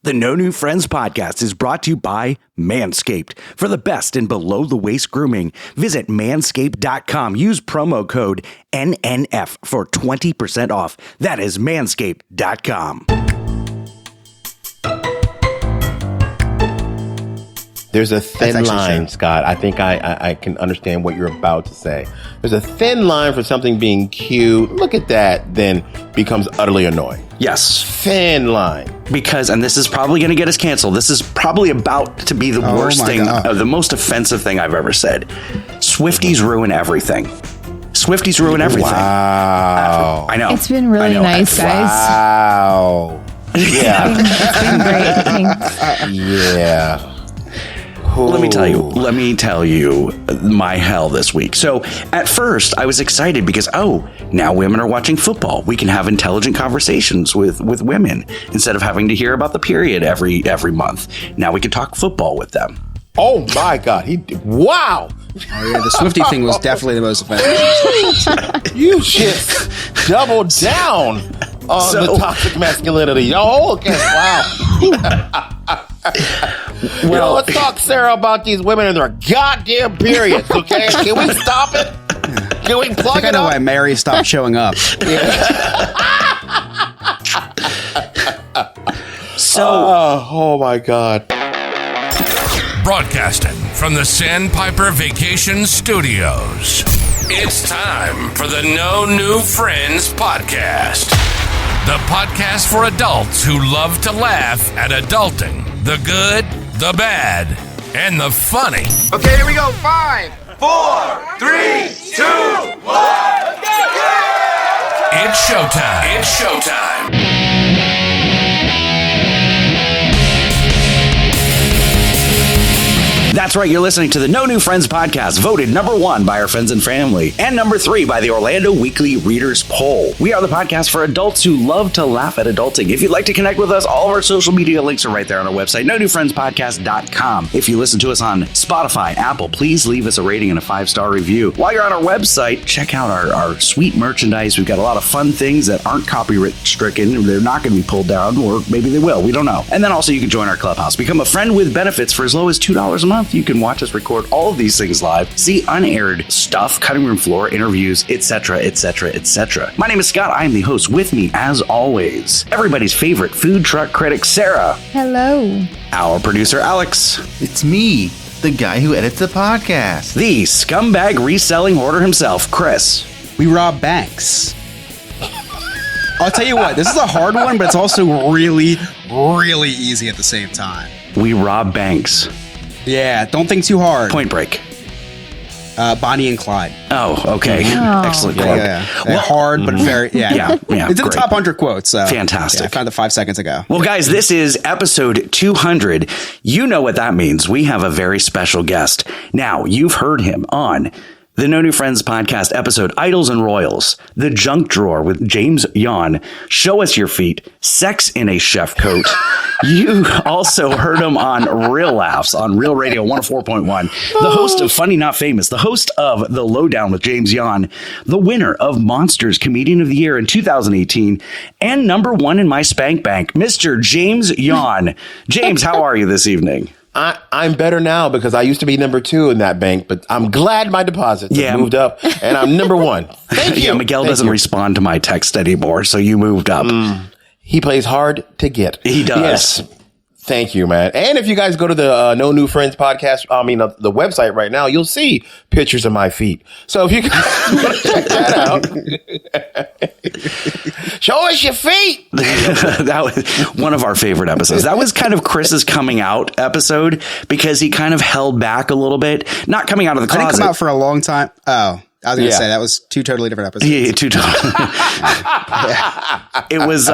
The No New Friends podcast is brought to you by Manscaped. For the best in below-the-waist grooming, visit manscaped.com. Use promo code NNF for 20% off. That is manscaped.com. There's a thin line, Scott. I think I can understand what you're about to say. There's a thin line for something being cute. Look at that, then becomes utterly annoying. Yes. Thin line. Because, and this is probably going to get us canceled, this is probably about to be the worst thing, the most offensive thing I've ever said. Swifties ruin everything. Swifties ruin everything. Wow. I know. It's been really nice, guys. Wow. Yeah. It's been great. Thanks. Yeah. Let me tell you my hell this week. So at first I was excited because, now women are watching football. We can have intelligent conversations with women instead of having to hear about the period every month. Now we can talk football with them. Oh my God. Wow. Oh yeah, the Swiftie thing was definitely the most offensive. You just doubled down on the toxic masculinity. Oh, okay. Wow. Well, let's talk, Sarah, about these women and their goddamn periods, okay? Can we stop it? Can we plug it up? I know why Mary stopped showing up. Oh my God. Broadcasting from the Sandpiper Vacation Studios. It's time for the No New Friends podcast. The podcast for adults who love to laugh at adulting. The good, the bad, and the funny. Okay, here we go. 5, 4, 3, 2, 1. It's showtime. It's showtime. That's right, you're listening to the No New Friends podcast, voted number 1 by our friends and family, and number 3 by the Orlando Weekly Readers Poll. We are the podcast for adults who love to laugh at adulting. If you'd like to connect with us, all of our social media links are right there on our website, nonewfriendspodcast.com. If you listen to us on Spotify, Apple, please leave us a rating and a 5-star review. While you're on our website, check out our sweet merchandise. We've got a lot of fun things that aren't copyright stricken. They're not going to be pulled down, or maybe they will. We don't know. And then also you can join our clubhouse. Become a friend with benefits for as low as $2 a month. You can watch us record all of these things live, see unaired stuff, cutting room floor, interviews, etc., etc., etc. My name is Scott. I am the host. With me, as always, everybody's favorite food truck critic, Sarah. Hello. Our producer, Alex. It's me, the guy who edits the podcast. The scumbag reselling hoarder himself, Chris. We rob banks. I'll tell you what, this is a hard one, but it's also really, really easy at the same time. We rob banks. Yeah, don't think too hard. Point Break. Bonnie and Clyde. Oh, okay. Oh. Excellent quote. Yeah. Well, hard, but very, Yeah, It's in the great. top 100 quotes. So. Fantastic. Yeah, I found it 5 seconds ago. Well, guys, this is episode 200. You know what that means. We have a very special guest. Now, you've heard him on the No New Friends podcast episode, Idols and Royals, The Junk Drawer with James Yon, Show Us Your Feet, Sex in a Chef Coat. You also heard him on Real Laughs on Real Radio 104.1, the host of Funny Not Famous, the host of The Lowdown with James Yon, the winner of Monsters Comedian of the Year in 2018, and number 1 in my spank bank, Mr. James Yon. James, how are you this evening? I'm better now because I used to be number 2 in that bank, but I'm glad my deposits have moved up and I'm number 1. Thank you. Yeah, Miguel doesn't respond to my text anymore, so you moved up. He plays hard to get. He does. Yes. Thank you, man. And if you guys go to the No New Friends podcast, the website right now, you'll see pictures of my feet. So if you guys want to check that out, show us your feet. That was one of our favorite episodes. That was kind of Chris's coming out episode because he kind of held back a little bit. Not coming out of the closet. I didn't come out for a long time. Oh, I was going to say that was 2 totally different episodes. Yeah, 2 totally. It was,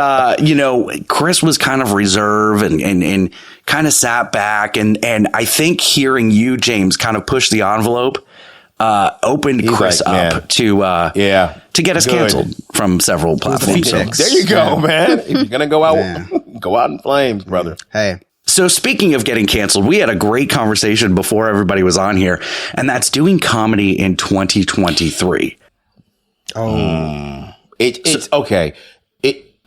Chris was kind of reserved and kind of sat back. And I think hearing you, James, kind of push the envelope, opened Chris up to get us canceled from several platforms. So, there you go, man. If you're going to go out, go out in flames, brother. Hey. So speaking of getting canceled, we had a great conversation before everybody was on here, and that's doing comedy in 2023. It's okay.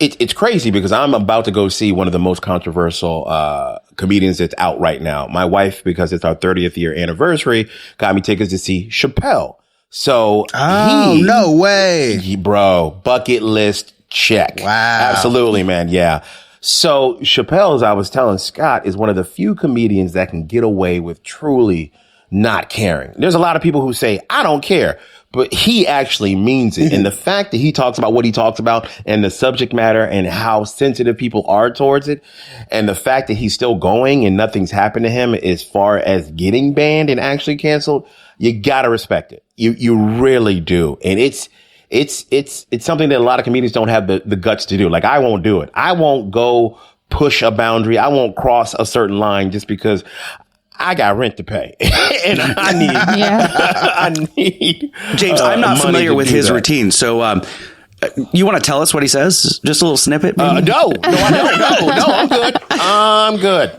it's crazy because I'm about to go see one of the most controversial comedians that's out right now. My wife, because it's our 30th year anniversary, got me tickets to see Chappelle. So no way. Bro, bucket list check. Wow. Absolutely, man. Yeah. So Chappelle, as I was telling Scott, is one of the few comedians that can get away with truly not caring. There's a lot of people who say, I don't care, but he actually means it. And the fact that he talks about what he talks about and the subject matter and how sensitive people are towards it, and the fact that he's still going and nothing's happened to him as far as getting banned and actually canceled, you gotta respect it. You really do. And it's something that a lot of comedians don't have the guts to do. Like, I won't do it. I won't go push a boundary. I won't cross a certain line just because I got rent to pay. And I need James, I'm not familiar with his routine. So, you want to tell us what he says? Just a little snippet? No, I'm good. I'm good.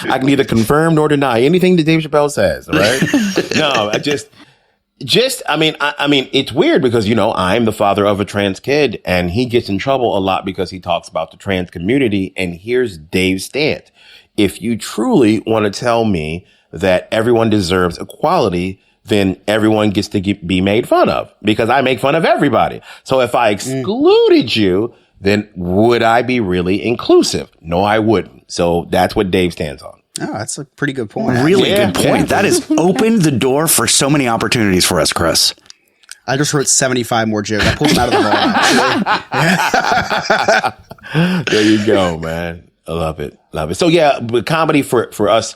I can neither confirm nor deny anything that Dave Chappelle says, right? No, I mean, it's weird because, I'm the father of a trans kid and he gets in trouble a lot because he talks about the trans community. And here's Dave's stance. If you truly want to tell me that everyone deserves equality, then everyone gets to be made fun of because I make fun of everybody. So if I excluded you, then would I be really inclusive? No, I wouldn't. So that's what Dave stands on. Oh, that's a pretty good point. Really good point. Yeah. That has opened the door for so many opportunities for us, Chris. I just wrote 75 more jokes. I pulled them out of the vault. There you go, man. I love it. Love it. So yeah, but comedy for us,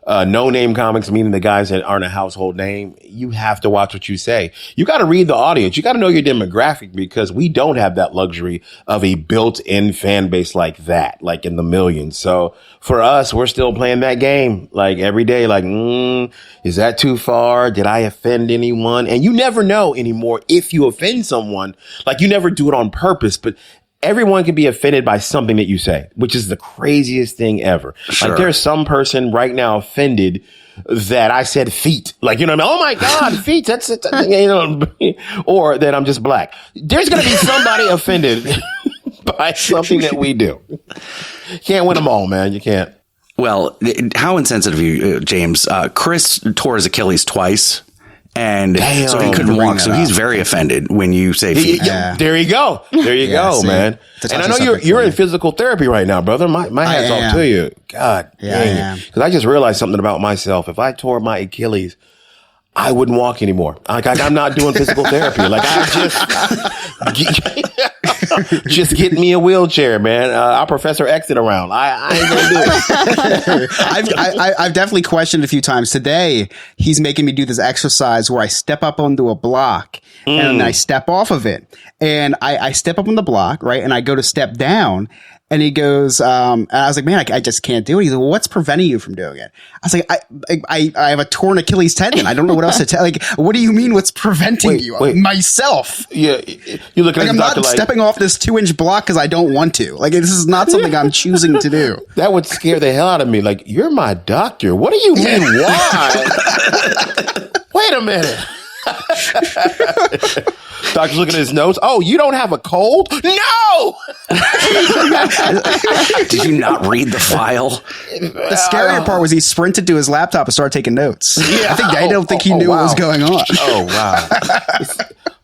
no-name comics, meaning the guys that aren't a household name, you have to watch what you say. You got to read the audience. You got to know your demographic because we don't have that luxury of a built-in fan base like that, like in the millions. So for us, we're still playing that game like every day. Like, is that too far? Did I offend anyone? And you never know anymore if you offend someone. Like, you never do it on purpose, but everyone can be offended by something that you say, which is the craziest thing ever. Sure. Like, there's some person right now offended that I said feet. Like, you know what I mean? Oh my God, feet. That's it. Or that I'm just black. There's going to be somebody offended by something that we do. Can't win them all, man. You can't. Well, how insensitive of you, James. Chris tore his Achilles twice. And so he couldn't walk. So he's very offended when you say feet. There you go. There you go, man. And I know you're in physical therapy right now, brother. My hat's off to you. God dang it. Because I just realized something about myself. If I tore my Achilles, I wouldn't walk anymore. Like I'm not doing physical therapy. Like I just get me a wheelchair, man. I'll Professor X it around. I ain't gonna do it. I've definitely questioned a few times. Today, he's making me do this exercise where I step up onto a block and I step off of it. And I step up on the block, right? And I go to step down. And he goes, and I was like, man, I just can't do it. He's like, well, what's preventing you from doing it? I was like, I have a torn Achilles tendon. I don't know what else to tell. Like, what do you mean? What's preventing you? Myself. Yeah, you look at I'm not stepping off this 2-inch block because I don't want to. Like, this is not something I'm choosing to do. That would scare the hell out of me. Like, you're my doctor. What do you mean? Why? Wait a minute. Doctor's looking at his notes. Oh, you don't have a cold? No! Did you not read the file? The scarier part was he sprinted to his laptop and started taking notes. Yeah. I don't think he knew what was going on. Oh, wow.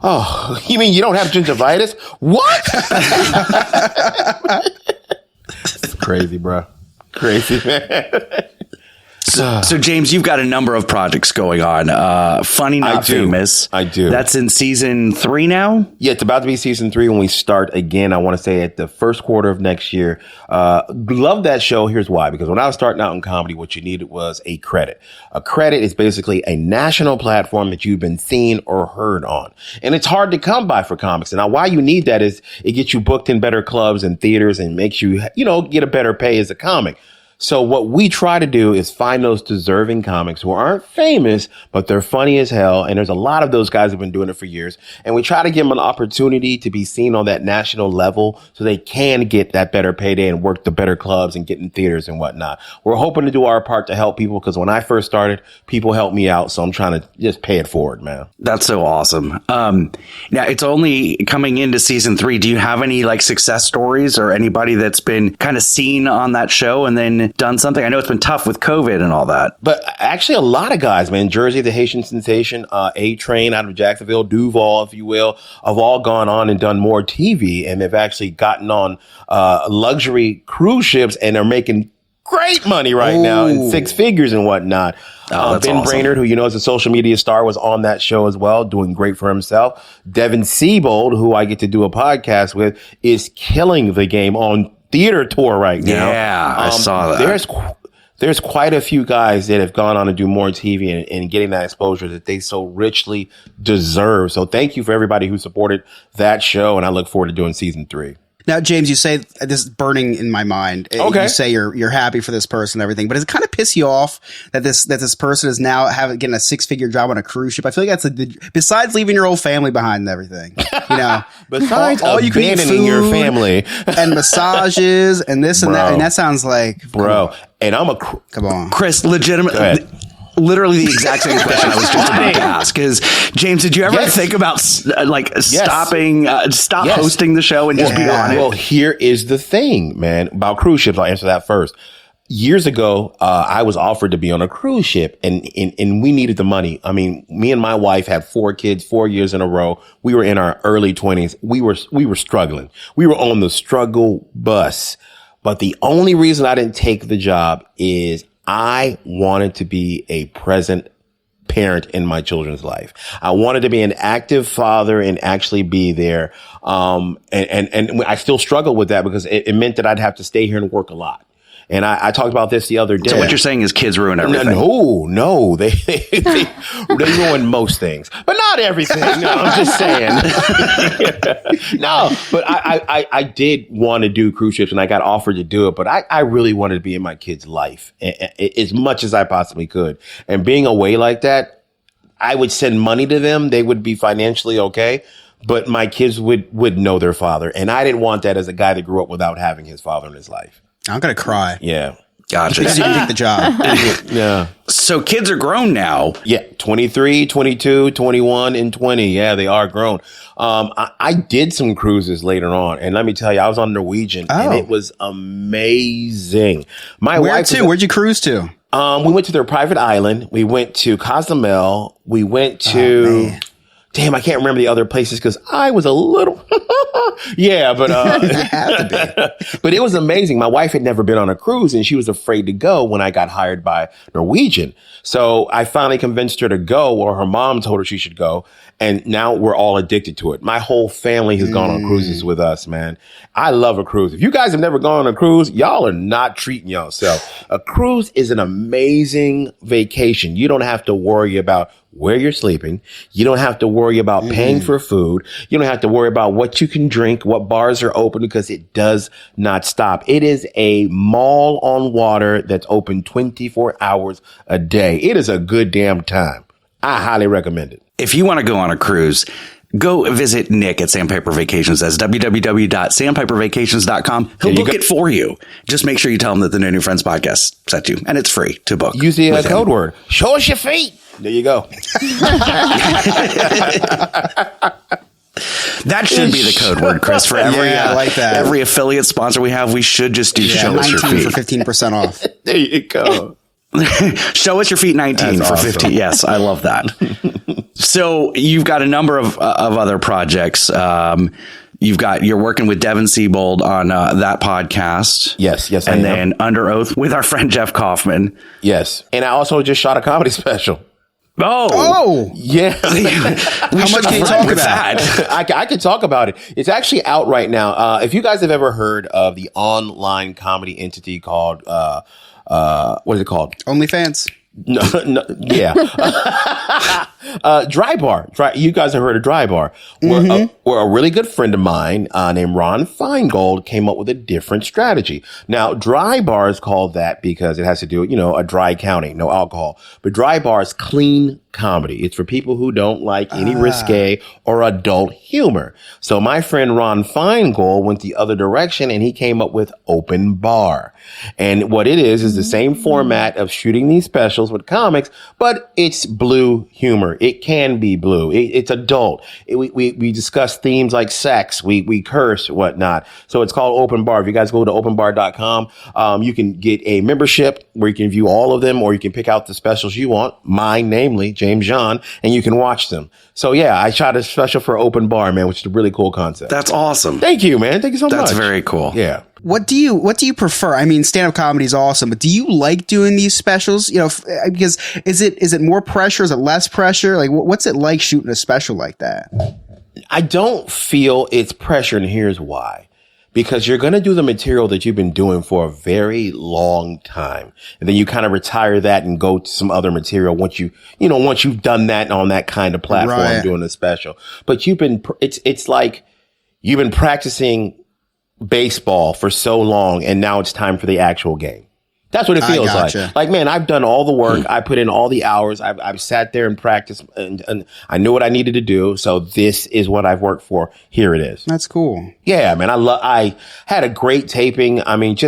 Oh, you mean you don't have gingivitis? What? It's crazy, bro. Crazy, man. So James, you've got a number of projects going on. Funny Not Famous. I do. That's in season 3 now? Yeah, it's about to be season 3 when we start again. I want to say at the first quarter of next year. Love that show. Here's why. Because when I was starting out in comedy, what you needed was a credit. A credit is basically a national platform that you've been seen or heard on. And it's hard to come by for comics. And now why you need that is it gets you booked in better clubs and theaters and makes you, get a better pay as a comic. So what we try to do is find those deserving comics who aren't famous, but they're funny as hell. And there's a lot of those guys who've been doing it for years. And we try to give them an opportunity to be seen on that national level so they can get that better payday and work the better clubs and get in theaters and whatnot. We're hoping to do our part to help people because when I first started, people helped me out. So I'm trying to just pay it forward, man. That's so awesome. Now it's only coming into season 3. Do you have any like success stories or anybody that's been kind of seen on that show and then done something? I know it's been tough with COVID and all that. But actually a lot of guys, man, Jersey, the Haitian sensation, A-Train out of Jacksonville, Duval, if you will, have all gone on and done more TV. And they've actually gotten on luxury cruise ships and are making great money right now in 6 figures and whatnot. Ben awesome. Brainerd, who you know is a social media star, was on that show as well, doing great for himself. Devin Siebold, who I get to do a podcast with, is killing the game on theater tour right now. Yeah, I saw that. There's quite a few guys that have gone on to do more TV and getting that exposure that they so richly deserve. So thank you for everybody who supported that show, and I look forward to doing season 3. Now, James, you say this is burning in my mind. Okay. You say you're happy for this person and everything, but does it kind of piss you off that this person is now getting a 6-figure job on a cruise ship? I feel like that's besides leaving your whole family behind and everything, you know, besides all you can eat abandoning your food family and massages and this and that, and that sounds like And I'm come on, Chris, legitimately. Literally the exact same question I was just about to ask is, James, did you ever think about stopping hosting the show and just be on it? Well, here is the thing, man, about cruise ships. I'll answer that first. Years ago, I was offered to be on a cruise ship and we needed the money. I mean, me and my wife had 4 kids, 4 years in a row. We were in our early 20s. We were struggling. We were on the struggle bus. But the only reason I didn't take the job is I wanted to be a present parent in my children's life. I wanted to be an active father and actually be there. And I still struggle with that because it meant that I'd have to stay here and work a lot. And I talked about this the other day. So what you're saying is kids ruin everything. No, they ruin most things, but not everything. No, I'm just saying. No, but I did want to do cruise ships and I got offered to do it, but I really wanted to be in my kids' life as much as I possibly could. And being away like that, I would send money to them. They would be financially okay, but my kids would know their father. And I didn't want that as a guy that grew up without having his father in his life. I'm gonna cry. Yeah. Gotcha. You didn't take the job. Yeah. So kids are grown now. Yeah. 23, 22, 21, and 20. Yeah, they are grown. I did some cruises later on. And let me tell you, I was on Norwegian and it was amazing. Where'd you cruise to? We went to their private island. We went to Cozumel. We went to... Damn, I can't remember the other places because I was a little, yeah, but, but it was amazing. My wife had never been on a cruise and she was afraid to go when I got hired by Norwegian. So I finally convinced her to go, or her mom told her she should go. And now we're all addicted to it. My whole family has gone on cruises with us, man. I love a cruise. If you guys have never gone on a cruise, y'all are not treating yourself. A cruise is an amazing vacation. You don't have to worry about where you're sleeping. You don't have to worry about paying for food. You don't have to worry about what you can drink, what bars are open, because it does not stop. It is a mall on water that's open 24 hours a day. It is a good damn time. I highly recommend it. If you want to go on a cruise, go visit Nick at Sandpiper Vacations. That's www.sandpipervacations.com. He'll book it for you. Just make sure you tell him that the No New Friends podcast sent you, and it's free to book. Use the code word. Show us your feet. There you go. That should be the code word, Chris, for every, I like that. Every affiliate sponsor we have. We should just do show us your feet. for 15% off. There you go. Show us your feet 19 That's for awesome. 50. Yes, I love that. So you've got a number of other projects. You're working with Devin Siebold on that podcast. Yes, I And am. then Under Oath with our friend Jeff Kaufman. Yes. And I also just shot a comedy special. Oh, Yeah. How much can you talk about? I could talk about it. It's actually out right now. If you guys have ever heard of the online comedy entity called, what is it called? OnlyFans. No, yeah. Dry Bar. You guys have heard of Dry Bar. Where a really good friend of mine named Ron Feingold came up with a different strategy. Now, Dry Bar is called that because it has to do with, a dry county, no alcohol. But Dry Bar is clean comedy. It's for people who don't like any risque or adult humor. So my friend Ron Feingold went the other direction and he came up with Open Bar. And what it is the same format of shooting these specials with comics, but it's blue humor. It can be blue. It's adult. We discuss themes like sex. We curse, whatnot. So it's called Open Bar. If you guys go to openbar.com, you can get a membership where you can view all of them, or you can pick out the specials you want, mine, namely James Yon, and you can watch them. So yeah, I shot a special for Open Bar, man, which is a really cool concept. That's awesome. Thank you, man. Thank you so much. That's very cool. Yeah. What do you prefer? I mean, stand-up comedy is awesome, but do you like doing these specials? Because is it more pressure? Is it less pressure? Like, what's it like shooting a special like that? I don't feel it's pressure, and here's why. Because you're going to do the material that you've been doing for a very long time. And then you kind of retire that and go to some other material once you've done that on that kind of platform doing a special. But it's like you've been practicing baseball for so long and now it's time for the actual game. That's what it feels like. Like, man, I've done all the work. I put in all the hours. I've sat there and practiced and I knew what I needed to do. So this is what I've worked for. Here it is. That's cool. Yeah, man. I had a great taping. I mean,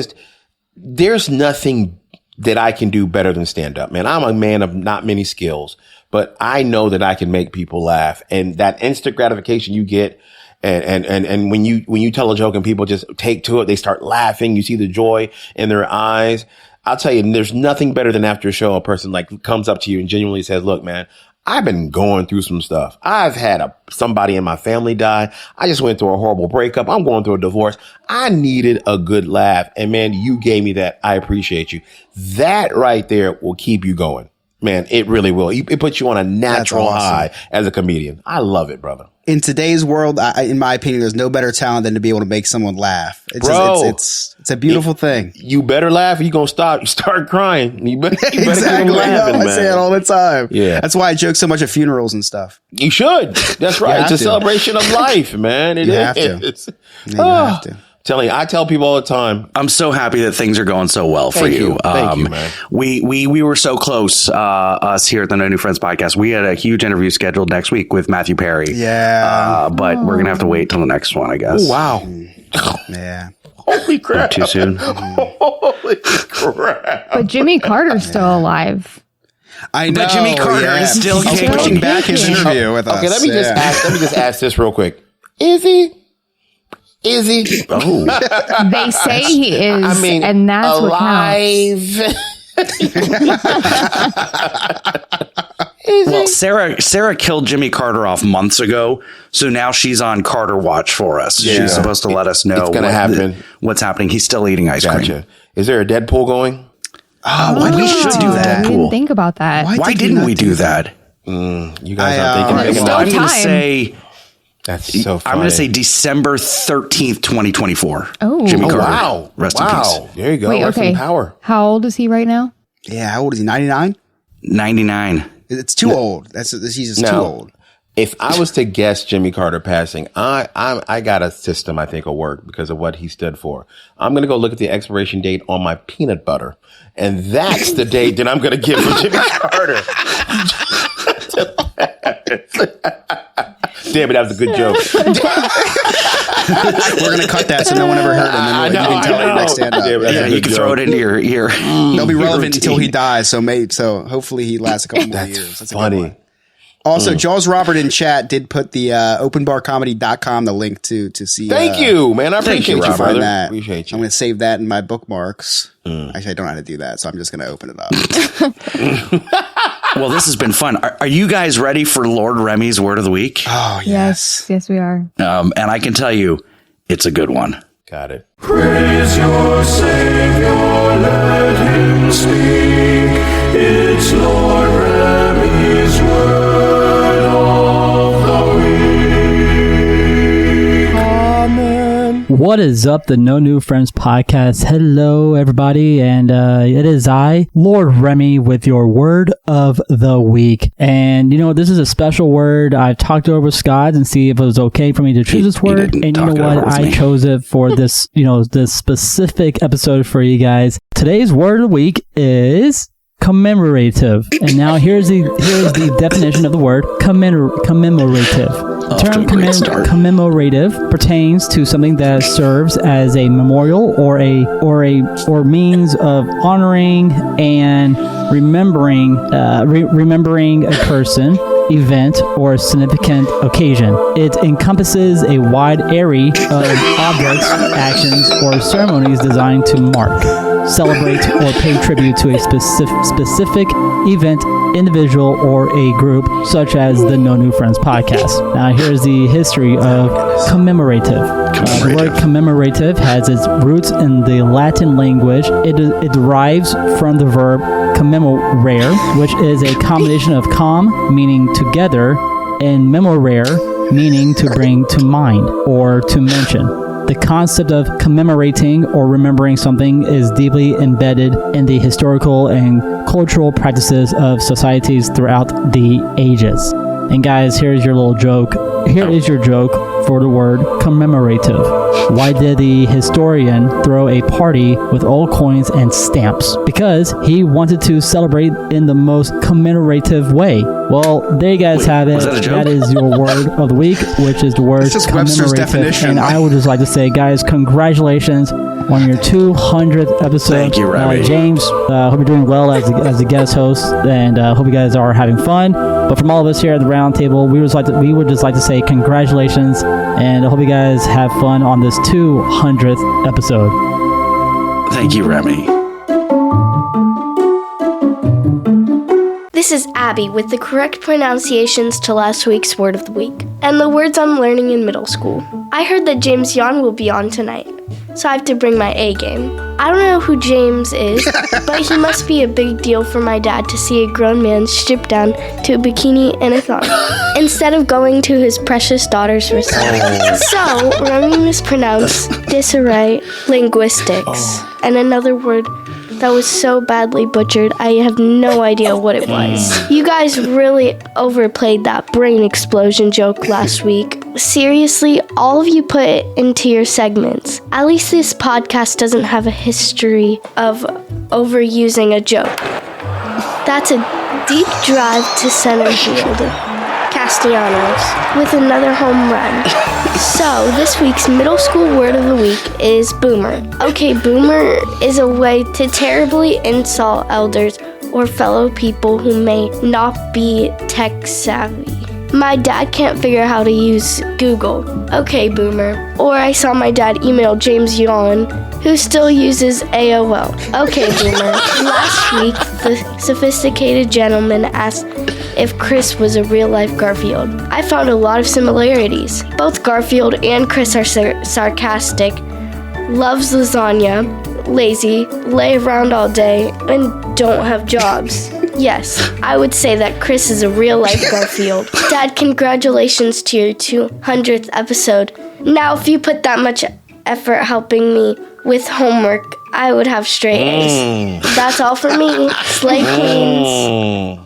there's nothing that I can do better than stand up, man. I'm a man of not many skills, but I know that I can make people laugh, and that instant gratification you get. And when you tell a joke and people just take to it, they start laughing. You see the joy in their eyes. I'll tell you, there's nothing better than after a show, a person like comes up to you and genuinely says, look, man, I've been going through some stuff. I've had somebody in my family die. I just went through a horrible breakup. I'm going through a divorce. I needed a good laugh. And man, you gave me that. I appreciate you. That right there will keep you going. Man, it really will. It puts you on a natural high as a comedian. I love it, brother. In today's world, in my opinion, there's no better talent than to be able to make someone laugh. It's a beautiful thing. You better laugh or you're going to start crying. You better Exactly. laughing, I say it all the time. Yeah. That's why I joke so much at funerals and stuff. You should. That's right. It's a celebration of life, man. You have to. I tell people all the time. I'm so happy that things are going so well for you. Thank you, man. We were so close, us here at the No New Friends podcast. We had a huge interview scheduled next week with Matthew Perry. Yeah. But we're going to have to wait till the next one, I guess. Oh, wow. Yeah. Holy crap. Too soon. Holy crap. But Jimmy Carter's still alive. I know. But Jimmy Carter is still He's pushing back his interview with us. Okay, let me just ask this real quick. Is he? Oh. They say he is, and that's alive. Well, Sarah killed Jimmy Carter off months ago, so now she's on Carter watch for us. Yeah. She's supposed to let us know what's happening. He's still eating ice cream. Is there a Deadpool going? We should do that. I didn't think about that. Why didn't we do that? You guys are thinking. I'm going to say. That's so funny. I'm going to say December 13th, 2024. Oh, Jimmy Carter. Wow. Rest in peace. There you go. Wait, Rest in power. How old is he right now? Yeah, how old is he? 99? 99. It's too old. He's just too old. If I was to guess Jimmy Carter passing, I got a system I think will work because of what he stood for. I'm going to go look at the expiration date on my peanut butter, and that's the date that I'm going to give for Jimmy Carter. Damn it, that was a good joke. We're going to cut that so no one ever heard it. And then you can tell it next stand up. Yeah, you can throw it into your ear. They'll be relevant until he dies. So hopefully he lasts a couple more years. That's funny. Also, Jaws Robert in chat did put the openbarcomedy.com, the link to see. Thank you, man. I appreciate you, brother. Appreciate you. I'm going to save that in my bookmarks. Actually, I don't know how to do that, so I'm just going to open it up. Well, this has been fun. Are you guys ready for Lord Remy's Word of the Week? Oh, yes. Yes, we are. And I can tell you, it's a good one. Got it. Praise your Savior, let him speak. It's Lord Remy's Word of the Week. Amen. What is up, the No New Friends podcast? Hello, everybody, and it is I, Lord Remy, with your word of the week. And, this is a special word. I've talked over with Scott and see if it was okay for me to choose this word. And you know what? I chose it for this, this specific episode for you guys. Today's word of the week is commemorative. And now here's the definition of the word commemorative. The term commemorative pertains to something that serves as a memorial or means of honoring and remembering a person, event, or significant occasion. It encompasses a wide array of objects, actions, or ceremonies designed to mark, celebrate, or pay tribute to a specific event, individual, or a group, such as the No New Friends podcast. Now, here's the history of commemorative. The word commemorative has its roots in the Latin language. It derives from the verb commemorare, which is a combination of com, meaning together, and memorare, meaning to bring to mind or to mention. The concept of commemorating or remembering something is deeply embedded in the historical and cultural practices of societies throughout the ages. And guys, here's your little joke. Here is your joke for the word commemorative. Why did the historian throw a party with old coins and stamps? Because he wanted to celebrate in the most commemorative way. Well, there you guys have it. That is your word of the week, which is the word commemorative. Definition. And I would just like to say, guys, congratulations on your 200th episode. Thank you, Remy. James, hope you're doing well as the guest host, and hope you guys are having fun. But from all of us here at the round table, we would just like to say congratulations, and I hope you guys have fun on this 200th episode. Thank you, Remy. This is Abby with the correct pronunciations to last week's word of the week, and the words I'm learning in middle school. I heard that James Yon will be on tonight, so I have to bring my A game. I don't know who James is, but he must be a big deal for my dad to see a grown man stripped down to a bikini and a thong, instead of going to his precious daughter's recital. So, Remy mispronounced disarray linguistics, and another word that was so badly butchered, I have no idea what it was. You guys really overplayed that brain explosion joke last week. Seriously, all of you put it into your segments. At least this podcast doesn't have a history of overusing a joke. That's a deep drive to center field. Castellanos with another home run. So, this week's middle school word of the week is boomer. Okay, boomer is a way to terribly insult elders or fellow people who may not be tech savvy. My dad can't figure out how to use Google. Okay, boomer. Or I saw my dad email James Yon, who still uses AOL. Okay, boomer. Last week, the sophisticated gentleman asked if Chris was a real-life Garfield. I found a lot of similarities. Both Garfield and Chris are sarcastic, loves lasagna, lazy, lay around all day, and don't have jobs. Yes, I would say that Chris is a real-life Garfield. Dad, congratulations to your 200th episode. Now, if you put that much effort helping me with homework, I would have straight A's. That's all for me. Slay Queens.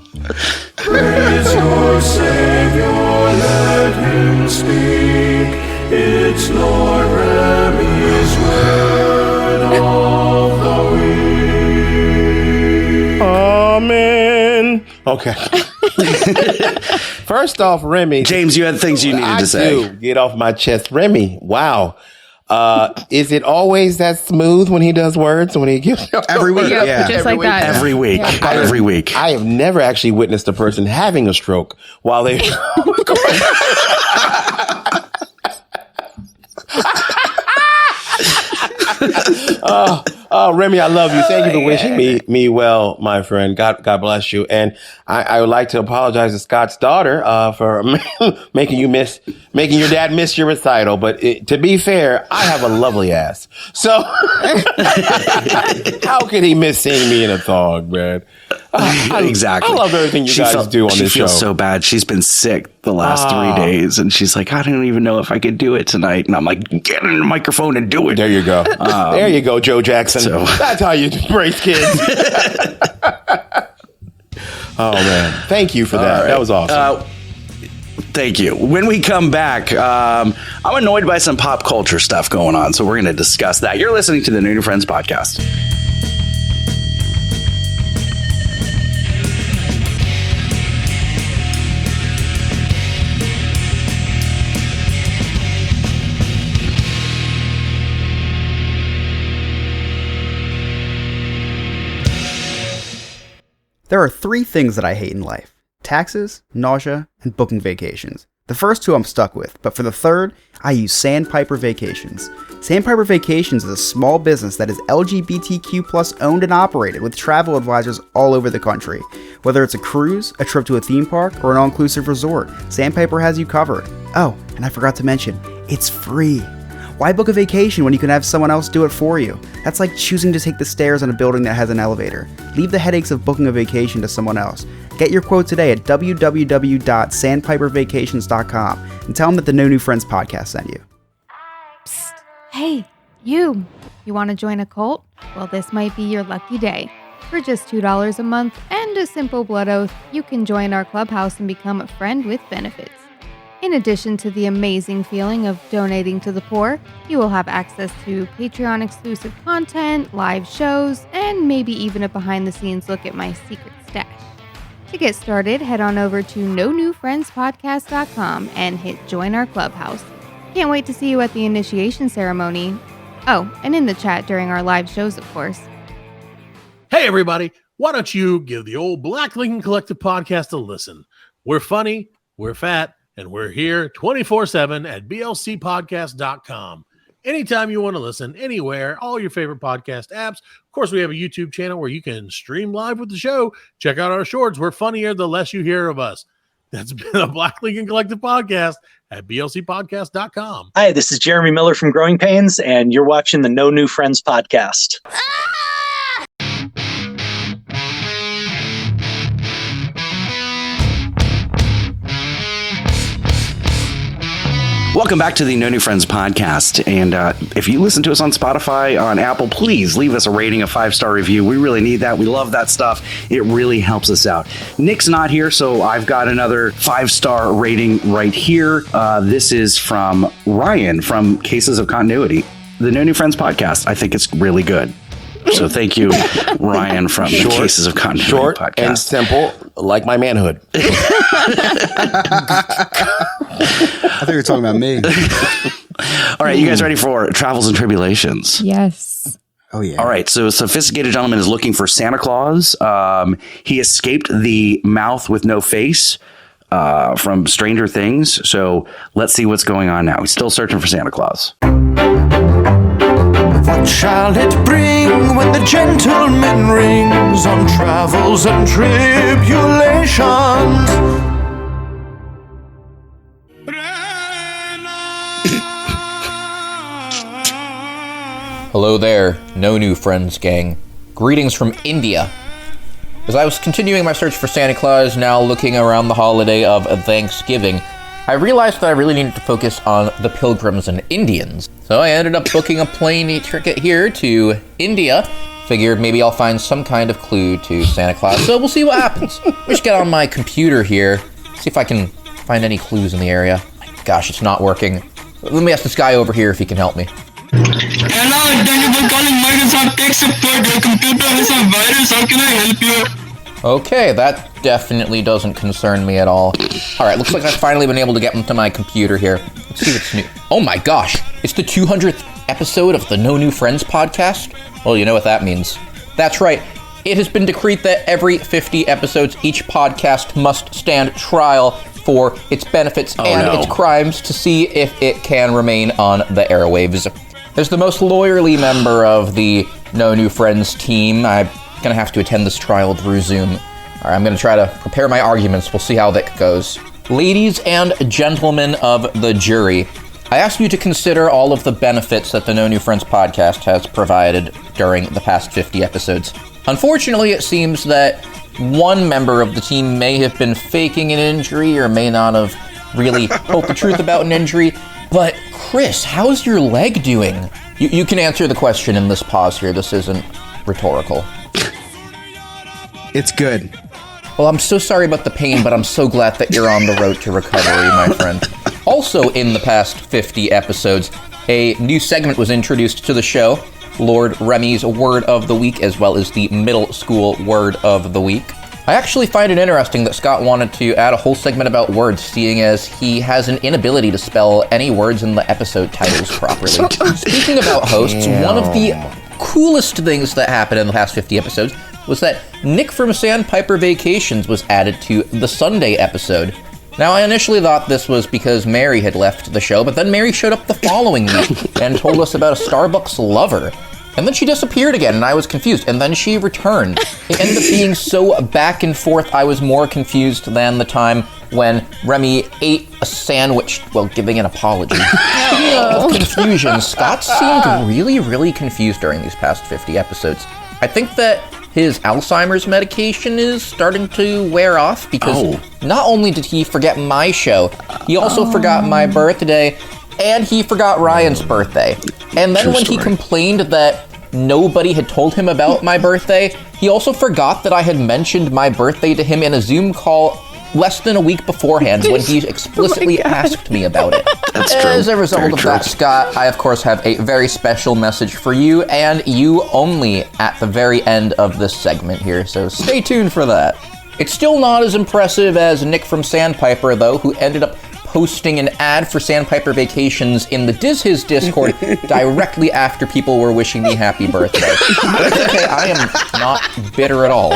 Praise your Savior, let him speak. It's Lord Remy's word of the week. Amen. Okay. First off, Remy. James, you had things you needed to say. I do. Get off my chest. Remy, wow. Is it always that smooth when he does words? When he gives every week, just every like week. that. Every week, every week. I have never actually witnessed a person having a stroke while they. Oh, Remy, I love you. Thank you for wishing me well, my friend. God bless you. And I would like to apologize to Scott's daughter for making your dad miss your recital. But to be fair, I have a lovely ass. So how could he miss seeing me in a thong, man? Exactly. I love everything you guys do on this show. She feels so bad. She's been sick the last 3 days, and she's like, I don't even know if I could do it tonight. And I'm like, get in the microphone and do it. There you go. There you go, Joe Jackson. That's how you raise kids. Oh, man. Thank you for that. Right. That was awesome. Thank you. When we come back, I'm annoyed by some pop culture stuff going on, so we're going to discuss that. You're listening to the New Friends podcast. There are 3 things that I hate in life: taxes, nausea, and booking vacations. The first 2 I'm stuck with, but for the third, I use Sandpiper Vacations. Sandpiper Vacations is a small business that is LGBTQ+ owned and operated with travel advisors all over the country. Whether it's a cruise, a trip to a theme park, or an all-inclusive resort, Sandpiper has you covered. Oh, and I forgot to mention, it's free. Why book a vacation when you can have someone else do it for you? That's like choosing to take the stairs in a building that has an elevator. Leave the headaches of booking a vacation to someone else. Get your quote today at www.sandpipervacations.com and tell them that the No New Friends podcast sent you. Psst. Hey, you. You want to join a cult? Well, this might be your lucky day. For just $2 a month and a simple blood oath, you can join our clubhouse and become a friend with benefits. In addition to the amazing feeling of donating to the poor, you will have access to Patreon-exclusive content, live shows, and maybe even a behind-the-scenes look at my secret stash. To get started, head on over to nonewfriendspodcast.com and hit Join Our Clubhouse. Can't wait to see you at the initiation ceremony. Oh, and in the chat during our live shows, of course. Hey, everybody. Why don't you give the old Black Lincoln Collective podcast a listen? We're funny, we're fat, and we're here 24/7 at blcpodcast.com. Anytime you want to listen, anywhere, all your favorite podcast apps. Of course, we have a YouTube channel where you can stream live with the show. Check out our shorts. We're funnier the less you hear of us. That's been a Black Lincoln Collective podcast at blcpodcast.com. Hi, this is Jeremy Miller from Growing Pains, and you're watching the No New Friends podcast. Welcome back to the No New Friends podcast. And if you listen to us on Spotify, on Apple, please leave us a rating, a 5-star review. We really need that. We love that stuff. It really helps us out. Nick's not here, so I've got another 5-star rating right here. This is from Ryan from Cases of Continuity. The No New Friends podcast. I think it's really good. So thank you, Ryan, from the Cases of Continuity short podcast. And simple, like my manhood. I think you're talking about me. All right, you guys ready for Travels and Tribulations? Yes. Oh, yeah. All right, so a sophisticated gentleman is looking for Santa Claus. He escaped the mouth with no face from Stranger Things. So let's see what's going on now. He's still searching for Santa Claus. What shall it bring when the gentleman rings on travels and tribulations? Hello there, No New Friends gang. Greetings from India. As I was continuing my search for Santa Claus, now looking around the holiday of Thanksgiving, I realized that I really needed to focus on the pilgrims and Indians. So I ended up booking a plane ticket here to India. Figured maybe I'll find some kind of clue to Santa Claus, so we'll see what happens. We should get on my computer here, see if I can find any clues in the area. Gosh, it's not working. Let me ask this guy over here if he can help me. Hello, thank you for calling Microsoft Tech Support. Your computer has a virus. How can I help you? Okay, that definitely doesn't concern me at all. Alright, looks like I've finally been able to get into my computer here. Let's see what's new. Oh my gosh, it's the 200th episode of the No New Friends podcast? Well, you know what that means. That's right, it has been decreed that every 50 episodes, each podcast must stand trial for its benefits its crimes to see if it can remain on the airwaves. As the most lawyerly member of the No New Friends team, I'm gonna have to attend this trial through Zoom. All right, I'm gonna try to prepare my arguments. We'll see how that goes. Ladies and gentlemen of the jury, I ask you to consider all of the benefits that the No New Friends podcast has provided during the past 50 episodes. Unfortunately, it seems that one member of the team may have been faking an injury or may not have really told the truth about an injury. But Chris, how's your leg doing? You can answer the question in this pause here. This isn't rhetorical. It's good. Well, I'm so sorry about the pain, but I'm so glad that you're on the road to recovery, my friend. Also, in the past 50 episodes, a new segment was introduced to the show, Lord Remy's Word of the Week, as well as the Middle School Word of the Week. I actually find it interesting that Scott wanted to add a whole segment about words, seeing as he has an inability to spell any words in the episode titles properly. Speaking about hosts, one of the coolest things that happened in the past 50 episodes was that Nick from Sandpiper Vacations was added to the Sunday episode. Now, I initially thought this was because Mary had left the show, but then Mary showed up the following week and told us about a Starbucks lover. And then she disappeared again, and I was confused, and then she returned. It ended up being so back and forth, I was more confused than the time when Remy ate a sandwich while giving an apology. Speaking of confusion, Scott seemed really, really confused during these past 50 episodes. I think that his Alzheimer's medication is starting to wear off because not only did he forget my show, he also forgot my birthday, and he forgot Ryan's birthday. And then when he complained that nobody had told him about my birthday, he also forgot that I had mentioned my birthday to him in a Zoom call less than a week beforehand when he explicitly asked me about it. That's true. As a result of that, Scott, I of course have a very special message for you and you only at the very end of this segment here, so stay tuned for that. It's still not as impressive as Nick from Sandpiper, though, who ended up posting an ad for Sandpiper Vacations in the His Discord directly after people were wishing me happy birthday. But it's okay, I am not bitter at all.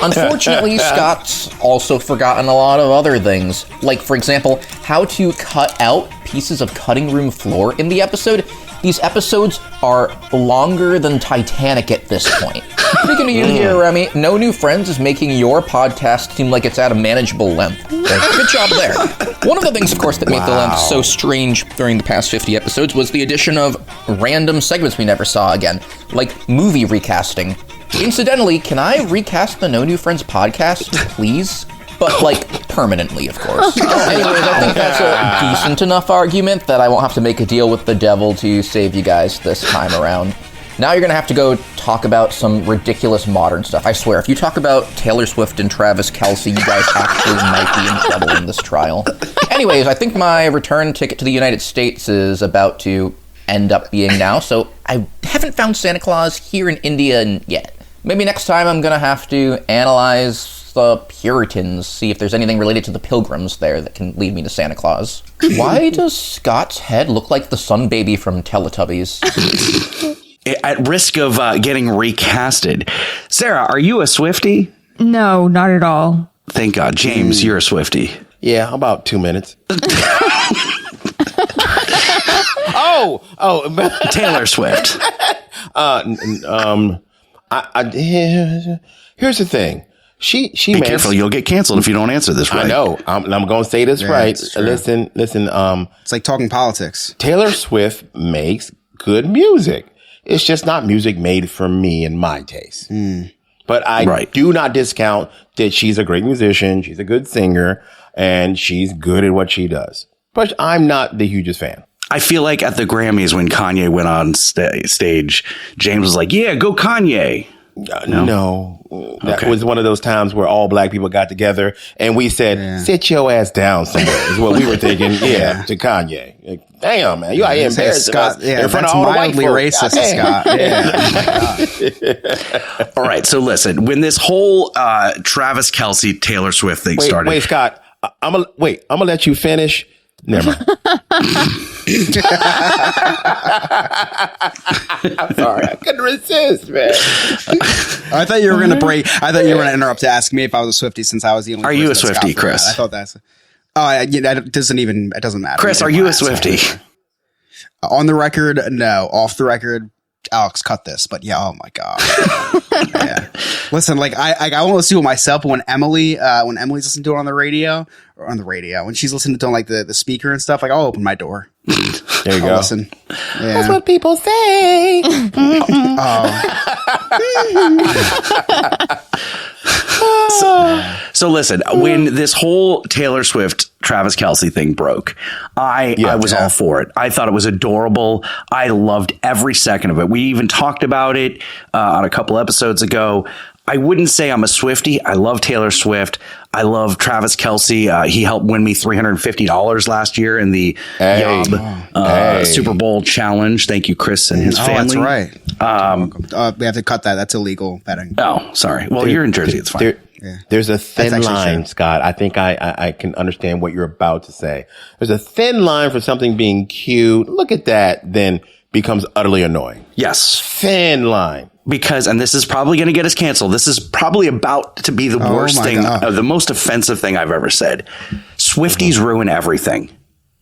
Unfortunately, Scott's also forgotten a lot of other things. Like, for example, how to cut out pieces of cutting room floor in the episode. These episodes are longer than Titanic at this point. Speaking of you here, Remy, No New Friends is making your podcast seem like it's at a manageable length. Good job there. One of the things, of course, that made the length so strange during the past 50 episodes was the addition of random segments we never saw again, like movie recasting. Incidentally, can I recast the No New Friends podcast, please? But, like, permanently, of course. Anyways, I think that's a decent enough argument that I won't have to make a deal with the devil to save you guys this time around. Now you're going to have to go talk about some ridiculous modern stuff. I swear, if you talk about Taylor Swift and Travis Kelce, you guys actually might be in trouble in this trial. Anyways, I think my return ticket to the United States is about to end up being now, so I haven't found Santa Claus here in India yet. Maybe next time I'm going to have to analyze the Puritans, see if there's anything related to the Pilgrims there that can lead me to Santa Claus. Why does Scott's head look like the sun baby from Teletubbies? At risk of getting recasted. Sarah, are you a Swiftie? No, not at all. Thank God. James, you're a Swiftie. Yeah, about 2 minutes. Taylor Swift. Here's the thing. She Be careful, you'll get canceled if you don't answer this right. I know. I'm going to say this right. Listen. It's like talking politics. Taylor Swift makes good music. It's just not music made for me and my taste. But I do not discount that she's a great musician. She's a good singer and she's good at what she does. But I'm not the hugest fan. I feel like at the Grammys when Kanye went on stage, James was like, yeah, go Kanye. No. That was one of those times where all black people got together and we said, sit your ass down somewhere is what we were thinking. To Kanye. Like, damn, man, you out here embarrassing Scott, in front of all the white folks. Racist, Scott. All right, so listen, when this whole Travis Kelce Taylor Swift thing started. Wait, Scott, I'm gonna let you finish. Never mind. I'm sorry, I couldn't resist, man. I thought you were gonna interrupt to ask me if I was a Swiftie since I was the only. Are you a Swiftie, Chris? I thought that's. It doesn't matter. Chris, are you a Swiftie? On the record, no. Off the record, Alex, cut this. But yeah, oh my god. Yeah. Listen, like I won't listen to it myself, but when Emily's listening to it on the radio, when she's listening to it on like the speaker and stuff, like I'll open my door. There you go. Listen. Yeah. That's what people say. So listen, when this whole Taylor Swift, Travis Kelce thing broke, I was all for it. I thought it was adorable. I loved every second of it. We even talked about it on a couple episodes ago. I wouldn't say I'm a Swiftie. I love Taylor Swift. I love Travis Kelce. He helped win me $350 last year in the Super Bowl challenge. Thank you, Chris and his family. That's right. We have to cut that. That's illegal betting. Oh, sorry. Well, you're in Jersey. It's fine. There's a thin line, Scott. I think I can understand what you're about to say. There's a thin line for something being cute. Look at that. Then becomes utterly annoying. Yes. Thin line. Because, and this is probably going to get us canceled. This is probably about to be the worst thing, the most offensive thing I've ever said. Swifties ruin everything.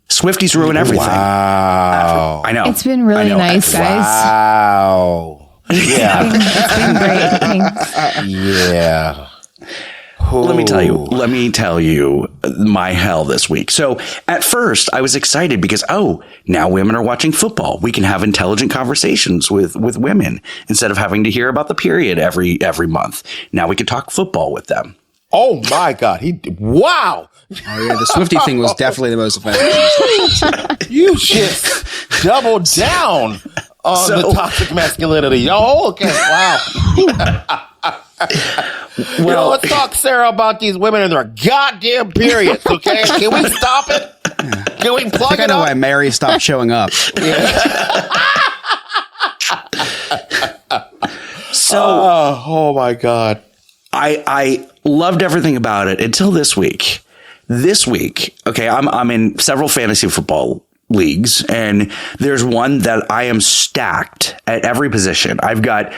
Swifties ruin everything. Wow. I know. It's been really nice, guys. Wow. Yeah. It's been great. Thanks. Yeah. Let me tell you my hell this week. So at first I was excited because, now women are watching football. We can have intelligent conversations with women instead of having to hear about the period every month. Now we can talk football with them. Oh my God. Wow. Oh yeah. The Swiftie thing was definitely the most offensive. You just doubled down on the toxic masculinity. Oh, okay. Wow. Well, let's talk, Sarah, about these women and their goddamn periods, okay? Can we stop it? Can we plug it up? I know why Mary stopped showing up. Oh my God. I loved everything about it until this week. This week, okay, I'm in several fantasy football leagues, and there's one that I am stacked at every position. I've got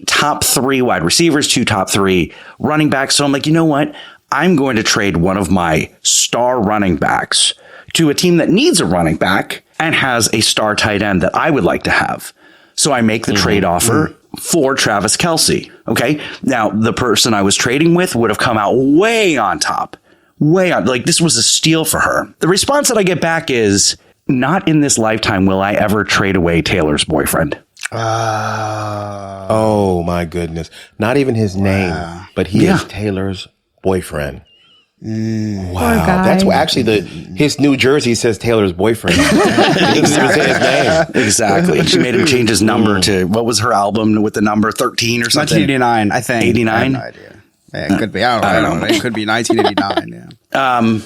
top three wide receivers, 2 top 3 running backs. So I'm like, you know what? I'm going to trade one of my star running backs to a team that needs a running back and has a star tight end that I would like to have. So I make the trade offer for Travis Kelce. Okay. Now the person I was trading with would have come out way on top. Like this was a steal for her. The response that I get back is, not in this lifetime will I ever trade away Taylor's boyfriend. Oh my goodness. Not even his name, but he is Taylor's boyfriend. Wow. That's what actually his New Jersey says Taylor's boyfriend. Exactly. Exactly. She made him change his number to, what was her album with the number 13 or something? 1989, I think. 89? I have no idea. Yeah, it could be. I don't know. It could be 1989. Yeah.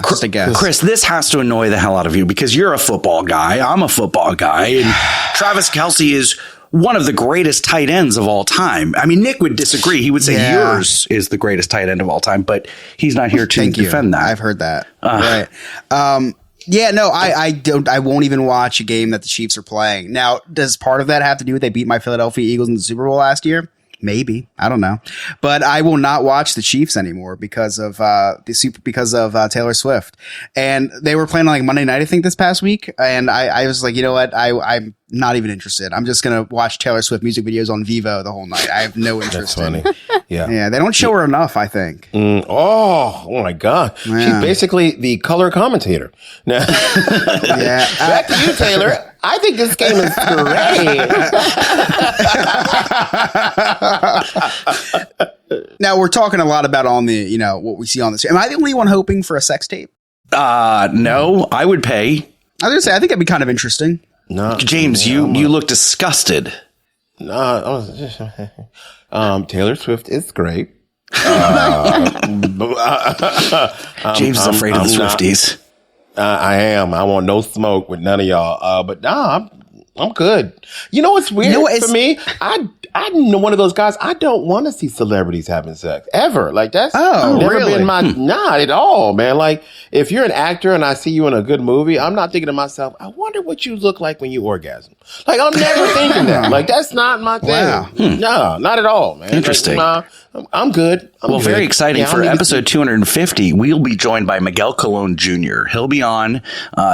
Just a guess. Chris, this has to annoy the hell out of you because you're a football guy. I'm a football guy. And Travis Kelce is one of the greatest tight ends of all time. I mean, Nick would disagree. He would say yours is the greatest tight end of all time, but he's not here to defend that. I've heard that. Right. Yeah, no, I don't. I won't even watch a game that the Chiefs are playing. Now, does part of that have to do with they beat my Philadelphia Eagles in the Super Bowl last year? Maybe. I don't know. But I will not watch the Chiefs anymore because of Taylor Swift. And they were playing on like Monday night, I think, this past week. And I was like, you know what? I'm not even interested. I'm just going to watch Taylor Swift music videos on Vivo the whole night. I have no interest. That's funny. Yeah. Yeah. They don't show her enough, I think. Oh my God. Yeah. She's basically the color commentator. Now, back to you, Taylor. I think this game is great. Now we're talking a lot about on the, what we see on this. Am I the only one hoping for a sex tape? No, I would pay. I was gonna say, I think that'd be kind of interesting. No, James, you look disgusted. Taylor Swift is great. James is afraid of the Swifties. I am. I want no smoke with none of y'all. But I'm good. You know what's weird for me? I'm one of those guys. I don't want to see celebrities having sex ever. Like that's never been my not at all, man. Like if you're an actor and I see you in a good movie, I'm not thinking to myself, I wonder what you look like when you orgasm. Like I'm never thinking that. Like that's not my thing. Wow. No, not at all, man. Interesting. Like, I'm good. Very exciting. For episode 250, we'll be joined by Miguel Colon Jr. He'll be on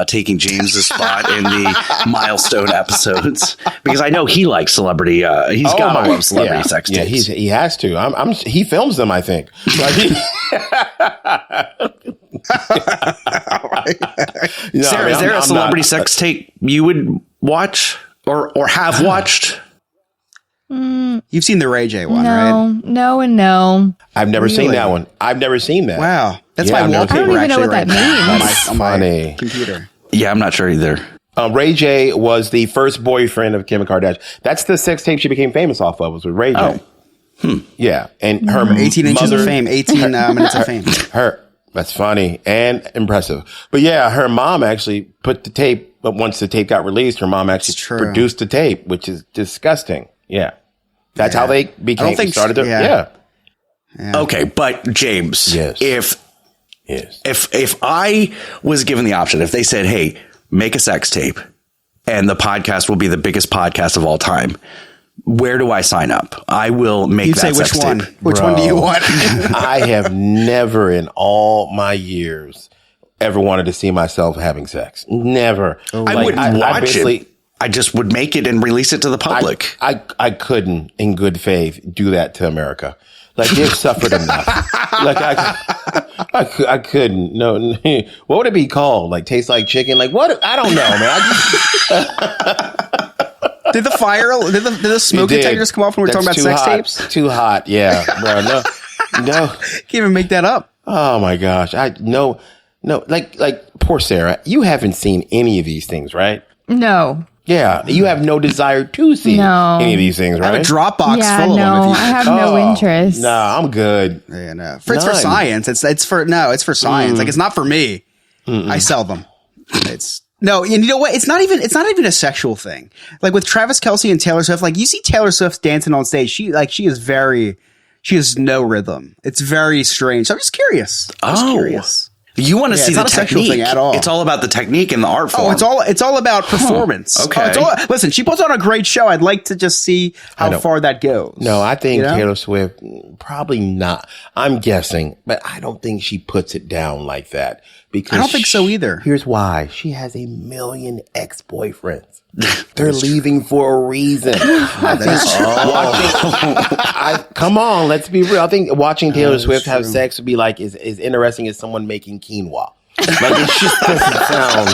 taking James's spot in the milestone episodes because I know he likes celebrity. He's got to love celebrity sex tapes. Yeah, he has to. He films them, I think. Sarah, is there a celebrity sex tape you would watch or have watched? You've seen the Ray J one, no, right? No and no. I've never seen that one. I've never seen that. Wow. That's my wallpaper. I don't even know what that means. On my computer. Yeah, I'm not sure either. Ray J was the first boyfriend of Kim Kardashian. That's the sex tape she became famous off of, was with Ray J. Yeah. And her 18 inches of fame, 18 minutes of fame. That's funny and impressive. But yeah, her mom actually put the tape, but once the tape got released, her mom actually produced the tape, which is disgusting. Yeah. That's how they became. I don't think started to, yeah. Okay, but James, if I was given the option, if they said, "Hey, make a sex tape, and the podcast will be the biggest podcast of all time," where do I sign up? I will make that sex which one? tape. Which one do you want? I have never in all my years ever wanted to see myself having sex. Never. I wouldn't watch it. I just would make it and release it to the public. I couldn't, in good faith, do that to America. Like, they've suffered enough. Like, I couldn't. No. What would it be called? Like, taste like chicken? Like, what? I don't know, man. Did the smoke detectors come off when we were talking about sex tapes? Too hot. Yeah, bro. No. Can't even make that up. Oh my gosh. No. Like poor Sarah. You haven't seen any of these things, right? No. Yeah, you have no desire to see any of these things, right? I have a Dropbox full of them. I have no interest. No, I'm good. Yeah, no. It's for science. It's for science. Like, it's not for me. I sell them. No, and you know what? It's not even a sexual thing. Like with Travis Kelce and Taylor Swift, like you see Taylor Swift dancing on stage. She has no rhythm. It's very strange. So I'm just curious. Curious. You want to see the technique thing at all. It's all about the technique and the art form. It's all about performance. Okay. Listen, she puts on a great show. I'd like to just see how far that goes. No, I think Taylor Swift, probably not. I'm guessing, but I don't think she puts it down like that. Because I don't think so either. Here's why. She has 1 million ex-boyfriends. They're leaving for a reason. Come on, let's be real. I think watching Taylor Swift have sex would be like as interesting as someone making quinoa. Like, it just doesn't sound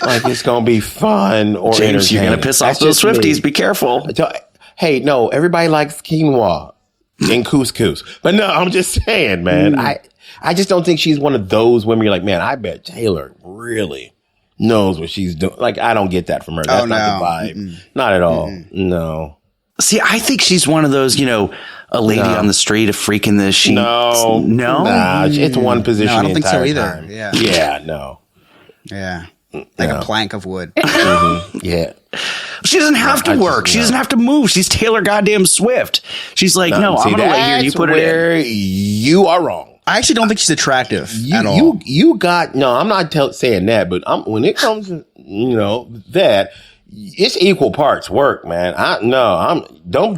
like it's gonna be fun or James, entertaining. you're gonna piss off those Swifties. Be careful. Hey, no, everybody likes quinoa and couscous, but no, I'm just saying, man. I just don't think she's one of those women. You're like, man, I bet Taylor really knows what she's doing. Like, I don't get that from her. That's not the vibe. Not at all. No. See, I think she's one of those, a lady on the street, a freak in the sheets. No. Nah, it's one position. No, I don't think so either. Time. Yeah, no. Yeah. Like a plank of wood. Yeah. She doesn't have to work. She doesn't have to move. She's Taylor goddamn Swift. She's like, no, I'm going to lay here and you put it in. You are wrong. I actually don't think she's attractive at all. I'm not saying that, but when it comes to, that, it's equal parts work, man. I don't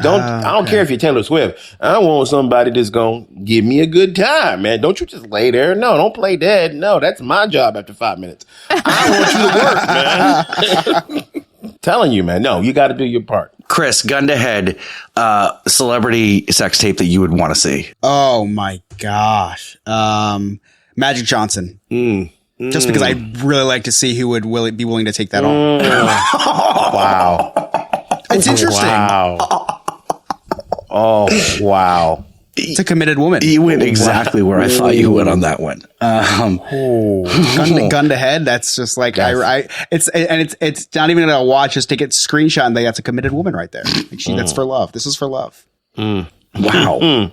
care if you're Taylor Swift. I want somebody that's going to give me a good time, man. Don't you just lay there. No, don't play dead. No, that's my job after 5 minutes. I want you to work, man. Telling you, man. No, you got to do your part. Chris, gun to head, celebrity sex tape that you would want to see. Oh my gosh. Magic Johnson. Just because I'd really like to see who would be willing to take that on. Wow. It's interesting. Wow. Oh, wow. It's a committed woman. You went exactly where I thought you would on that one. Gun to head. That's just like it's not even gonna watch. Just take it screenshot and that's a committed woman right there. Like that's for love. This is for love. Wow.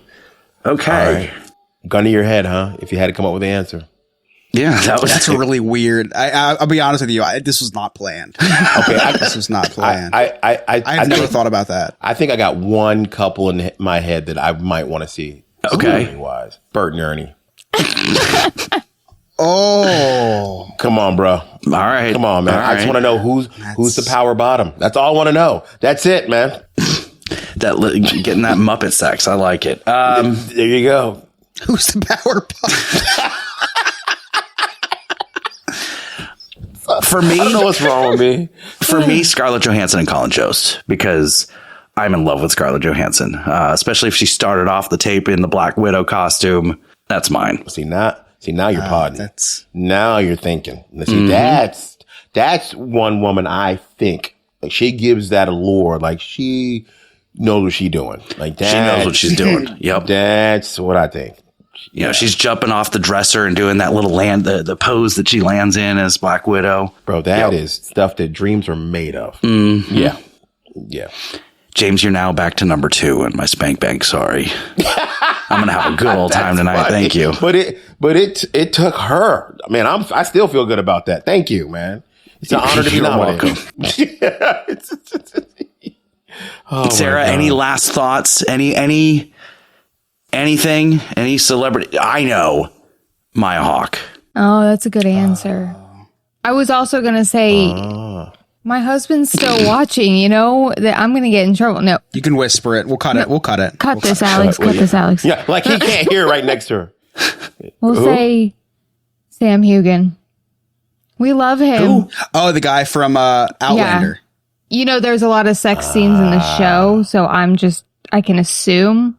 Okay. Right. Gun to your head, huh? If you had to come up with the answer. Yeah, that's really weird. I'll be honest with you. This was not planned. Okay, this was not planned. I've never thought about that. I think I got one couple in my head that I might want to see. Okay, wise Bert and Ernie. Oh, come on, bro. All right, come on, man. I just want to know who's the power bottom. That's all I want to know. That's it, man. Getting that Muppet sex. I like it. There you go. Who's the power bottom? For me, I don't know what's wrong with me. For me, Scarlett Johansson and Colin Jost, because I'm in love with Scarlett Johansson, especially if she started off the tape in the Black Widow costume. That's mine. See, now See, now you're podding. Now you're thinking. See, that's one woman I think. Like, she gives that allure. Like, she knows what she's doing. Like, she knows what she's doing. Yep. That's what I think. You know, she's jumping off the dresser and doing that little the pose that she lands in as Black Widow. Bro, that is stuff that dreams are made of. Mm-hmm. Yeah. Yeah. James, you're now back to number 2 in my spank bank. Sorry. I'm going to have a good old time tonight. Funny. Thank you. But it took her. I mean, I still feel good about that. Thank you, man. It's an honor to be nominated. Welcome. Sarah, any last thoughts? Anything? Any celebrity? I know Maya Hawke. Oh, that's a good answer. I was also going to say, my husband's still watching, you know, that I'm going to get in trouble. No. You can whisper it. We'll cut it. We'll cut it. Cut this, Alex. Cut this, Alex. Yeah, like he can't hear right next to her. We'll say Sam Hugan. We love him. Who? Oh, the guy from Outlander. Yeah. You know, there's a lot of sex scenes in the show, so I can assume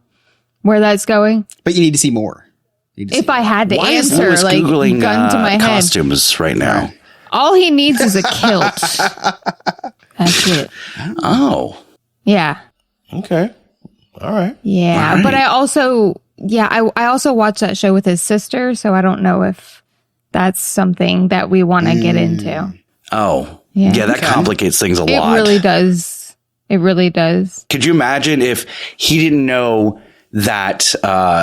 where that's going. But you need to see more. If I had to answer, is like, Googling, gun to my head. costumes right now. All he needs is a kilt. That's it. Oh. Yeah. Okay. All right. Yeah. All right. But I also watched that show with his sister, so I don't know if that's something that we want to get into. Oh. Yeah. That complicates things a lot. It really does. It really does. Could you imagine if he didn't know that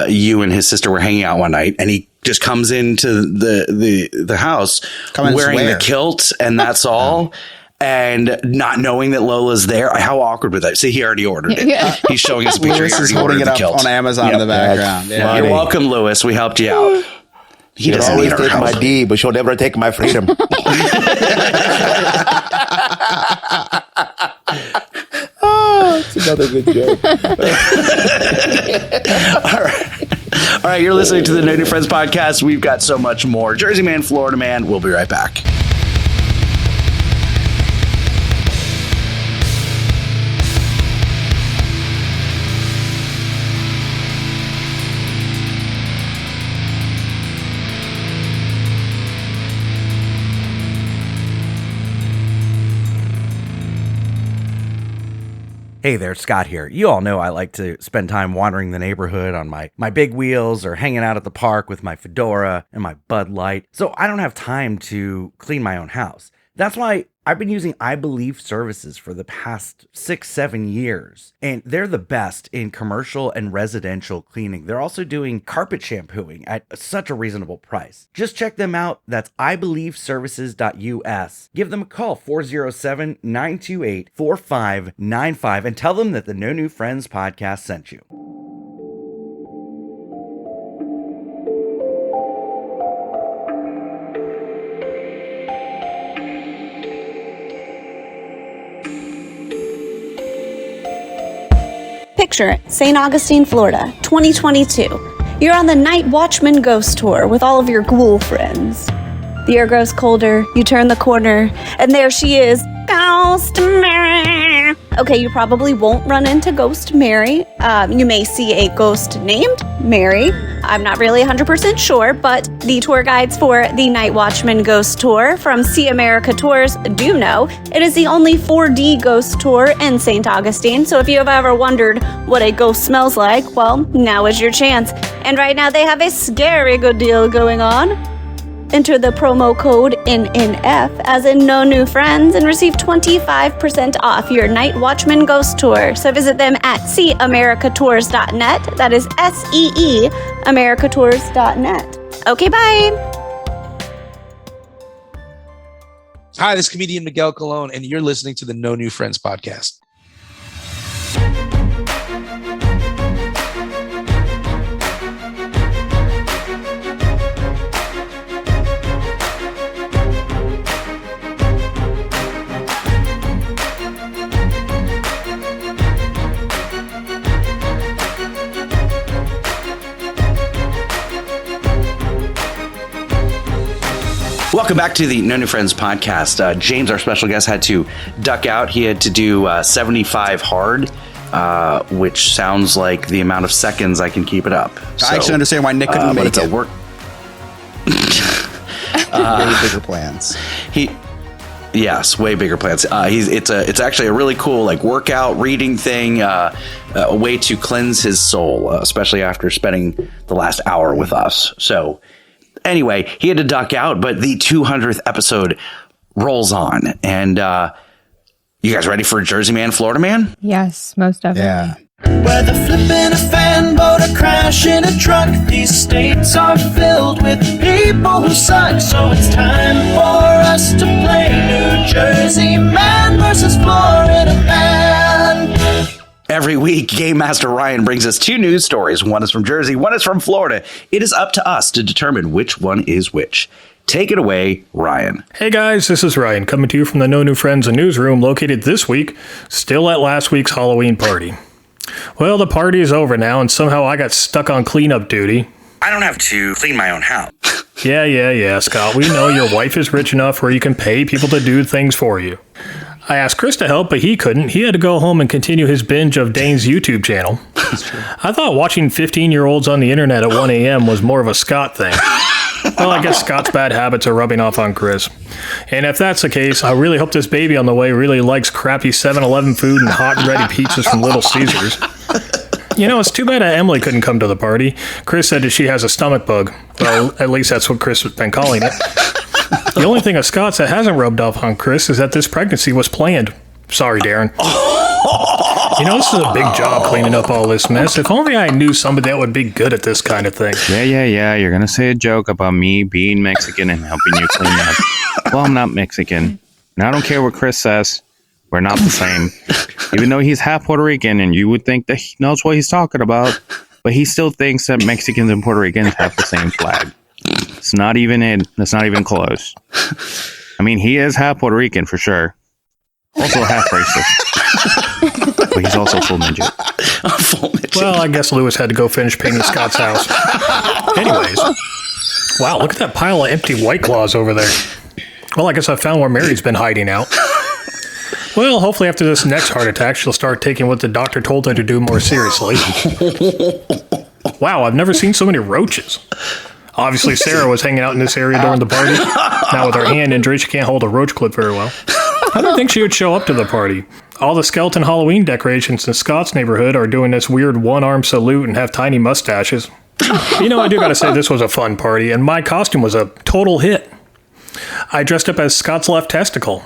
you and his sister were hanging out one night and he just comes into the house wearing the kilt and that's all, and not knowing that Lola's there? How awkward would that? See, he already ordered it. Yeah. He's showing us a picture. Lewis is holding it up on Amazon in the background. Yeah. You're welcome, Lewis. We helped you out. He She'll doesn't always need our take my help. D, but she'll never take my freedom. It's another good joke. All right, you're listening to the No New Friends podcast. We've got so much more. Jersey Man, Florida Man. We'll be right back. Hey there, Scott here. You all know I like to spend time wandering the neighborhood on my big wheels or hanging out at the park with my fedora and my Bud Light. So I don't have time to clean my own house. That's why I've been using I Believe services for the past 6-7 years, and they're the best in commercial and residential cleaning. They're also doing carpet shampooing at such a reasonable price. Just check them out. That's ibelieveservices.us. Give them a call, 407-928-4595, and tell them that the No New Friends podcast sent you. Picture it, St. Augustine, Florida, 2022. You're on the Night Watchman Ghost Tour with all of your ghoul friends. The air grows colder, you turn the corner, and there she is, Ghost Mary. Okay, you probably won't run into Ghost Mary. You may see a ghost named Mary. I'm not really 100% sure, but the tour guides for the Night Watchman Ghost Tour from See America Tours do know it is the only 4D ghost tour in St. Augustine. So if you have ever wondered what a ghost smells like, well, now is your chance. And right now they have a scary good deal going on. Enter the promo code NNF, as in No New Friends, and receive 25% off your Night Watchman Ghost Tour. So visit them at seeamericatours.net. That is SEE americatours.net. Okay, bye. Hi, this is comedian Miguel Colon, and you're listening to the No New Friends podcast. Welcome back to the No New Friends podcast. James, our special guest, had to duck out. He had to do 75 hard, which sounds like the amount of seconds I can keep it up. I actually understand why Nick couldn't make it's it. A work. Way bigger plans. Yes, way bigger plans. It's actually a really cool like workout reading thing, a way to cleanse his soul, especially after spending the last hour with us. So anyway, he had to duck out, but the 200th episode rolls on, and you guys ready for Jersey Man, Florida Man? Yes, most of it. Yeah. Whether flipping a fan boat or crashing a truck, these states are filled with people who suck. So it's time for us to play New Jersey Man versus Florida Man. Every week, Game Master Ryan brings us 2 news stories. One is from Jersey, one is from Florida. It is up to us to determine which one is which. Take it away, Ryan. Hey guys, this is Ryan coming to you from the No New Friends newsroom located this week, still at last week's Halloween party. Well, the party is over now, and somehow I got stuck on cleanup duty. I don't have to clean my own house. Yeah, Scott. We know your wife is rich enough where you can pay people to do things for you. I asked Chris to help, but he couldn't. He had to go home and continue his binge of Dane's YouTube channel. I thought watching 15-year-olds on the internet at 1 a.m. was more of a Scott thing. Well, I guess Scott's bad habits are rubbing off on Chris. And if that's the case, I really hope this baby on the way really likes crappy 7-Eleven food and hot and ready pizzas from Little Caesars. You know, it's too bad that Emily couldn't come to the party. Chris said that she has a stomach bug. Well, at least that's what Chris has been calling it. The only thing of Scott's that hasn't rubbed off on Chris is that this pregnancy was planned. Sorry, Darren. You know, this is a big job cleaning up all this mess. If only I knew somebody that would be good at this kind of thing. Yeah. You're going to say a joke about me being Mexican and helping you clean up. Well, I'm not Mexican. And I don't care what Chris says. We're not the same. Even though he's half Puerto Rican and you would think that he knows what he's talking about, but he still thinks that Mexicans and Puerto Ricans have the same flag. It's not even in. It's not even close. I mean, he is half Puerto Rican for sure. Also half racist. But he's also full midget. Well, I guess Lewis had to go finish painting Scott's house. Anyways. Wow, look at that pile of empty White Claws over there. Well, I guess I found where Mary's been hiding out. Well, hopefully after this next heart attack, she'll start taking what the doctor told her to do more seriously. Wow, I've never seen so many roaches. Obviously, Sarah was hanging out in this area during the party. Now with her hand injury, she can't hold a roach clip very well. I don't think she would show up to the party. All the skeleton Halloween decorations in Scott's neighborhood are doing this weird one-arm salute and have tiny mustaches. You know, I do gotta say this was a fun party, and my costume was a total hit. I dressed up as Scott's left testicle,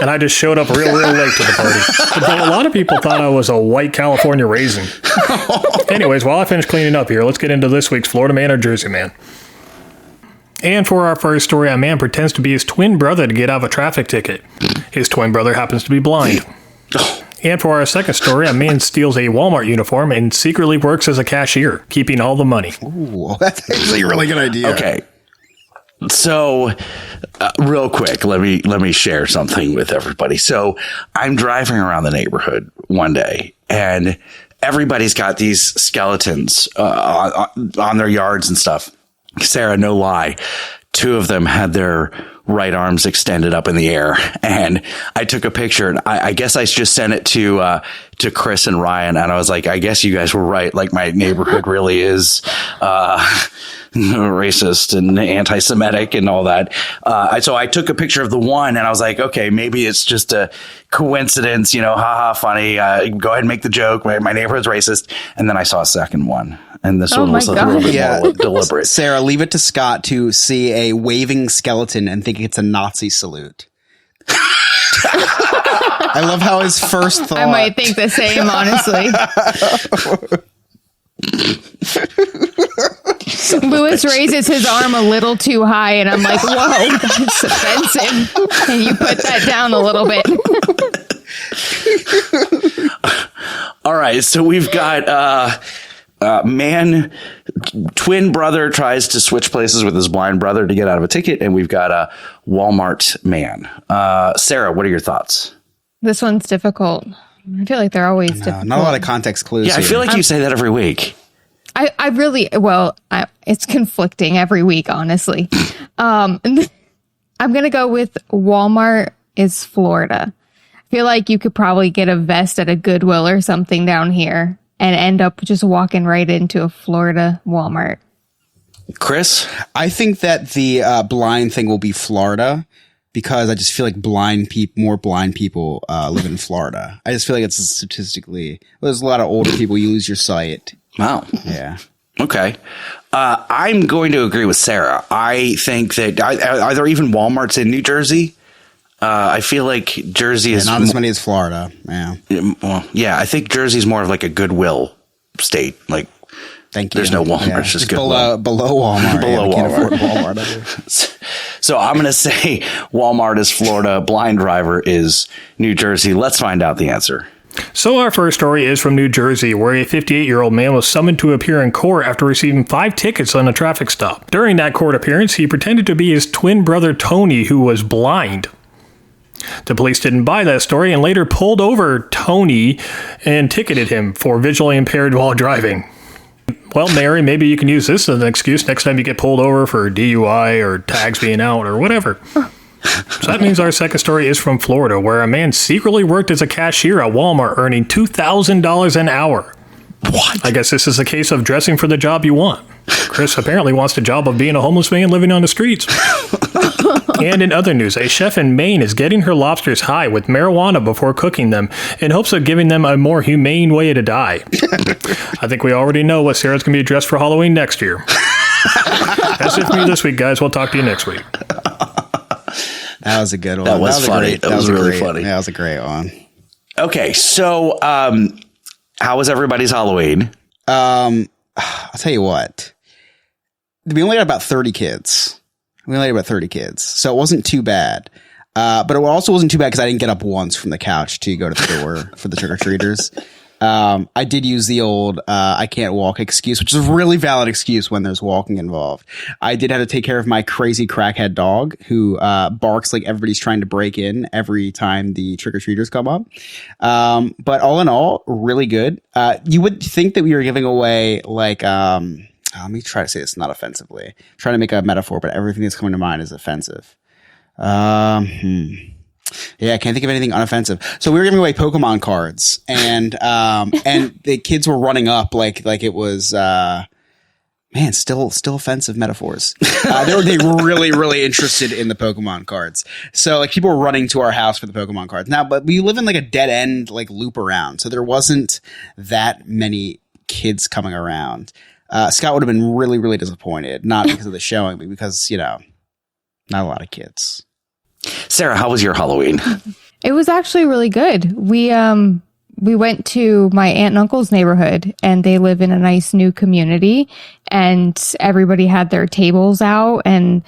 and I just showed up real late to the party. But a lot of people thought I was a white California raisin. Anyways, while I finish cleaning up here, let's get into this week's Florida Man or Jersey Man. And for our first story, a man pretends to be his twin brother to get out of a traffic ticket. His twin brother happens to be blind. And for our second story, a man steals a Walmart uniform and secretly works as a cashier, keeping all the money. Ooh, that's actually a really good idea. Okay. So, real quick, let me share something with everybody. So, I'm driving around the neighborhood one day, and everybody's got these skeletons on their yards and stuff. Sarah, no lie, 2 of them had their right arms extended up in the air, and I took a picture, and I guess I just sent it to Chris and Ryan, and I was like, I guess you guys were right. Like, my neighborhood really is racist and anti-Semitic and all that. So I took a picture of the one, and I was like, okay, maybe it's just a coincidence, you know, haha, funny. Go ahead and make the joke. My neighborhood's racist. And then I saw a second one. And this one was a little bit more deliberate. Sarah, leave it to Scott to see a waving skeleton and think it's a Nazi salute. I love how his first thought... I might think the same, honestly. Lewis raises his arm a little too high, and I'm like, whoa, that's offensive. And you put that down a little bit. All right, so we've got... man, twin brother tries to switch places with his blind brother to get out of a ticket, and we've got a Walmart man. Sarah, what are your thoughts? This one's difficult. I feel like they're always difficult. Not a lot of context clues. Yeah, I feel like you say that every week. I really, it's conflicting every week, honestly. I'm going to go with Walmart is Florida. I feel like you could probably get a vest at a Goodwill or something down here and end up just walking right into a Florida Walmart. Chris? I think that the blind thing will be Florida because I just feel like more blind people live in Florida. I just feel like it's statistically, there's a lot of older people, you lose your sight. Wow. Yeah. Okay. I'm going to agree with Sarah. I think that are there even Walmarts in New Jersey? I feel like Jersey is not as many as Florida. Yeah. Well, yeah, I think Jersey's more of like a Goodwill state. Like, thank you. There's no Walmart. Yeah. It's just below Walmart. Below We can't Walmart. afford Walmart. So I'm going to say Walmart is Florida, Blind Driver is New Jersey. Let's find out the answer. So our first story is from New Jersey, where a 58-year-old man was summoned to appear in court after receiving 5 tickets on a traffic stop. During that court appearance, he pretended to be his twin brother Tony, who was blind. The police didn't buy that story and later pulled over Tony and ticketed him for visually impaired while driving. Well, Mary, maybe you can use this as an excuse next time you get pulled over for DUI or tags being out or whatever. So that means our second story is from Florida, where a man secretly worked as a cashier at Walmart, earning $2,000 an hour. What? I guess this is a case of dressing for the job you want. Chris apparently wants the job of being a homeless man living on the streets. And in other news, a chef in Maine is getting her lobsters high with marijuana before cooking them in hopes of giving them a more humane way to die. I think we already know what Sarah's going to be dressed for Halloween next year. That's it for me this week, guys. We'll talk to you next week. That was a good one. That was funny. That was really funny. That was a great one. Okay, so how was everybody's Halloween? I'll tell you what. We only had about 30 kids. So it wasn't too bad. But it also wasn't too bad because I didn't get up once from the couch to go to the door for the trick-or-treaters. I did use the old I can't walk excuse, which is a really valid excuse when there's walking involved. I did have to take care of my crazy crackhead dog who barks like everybody's trying to break in every time the trick-or-treaters come up. But all in all, really good. You would think that we were giving away like let me try to say this not offensively. I'm trying to make a metaphor, but everything that's coming to mind is offensive. Yeah, I can't think of anything unoffensive. So we were giving away Pokemon cards, and the kids were running up like it was still offensive metaphors. They were really interested in the Pokemon cards. So like people were running to our house for the Pokemon cards. Now, but we live in like a dead end like loop around, so there wasn't that many kids coming around. Scott would have been really disappointed, not because of the showing, but because not a lot of kids. Sarah, how was your Halloween? It was actually really good. We went to my aunt and uncle's neighborhood, and they live in a nice new community, and everybody had their tables out. And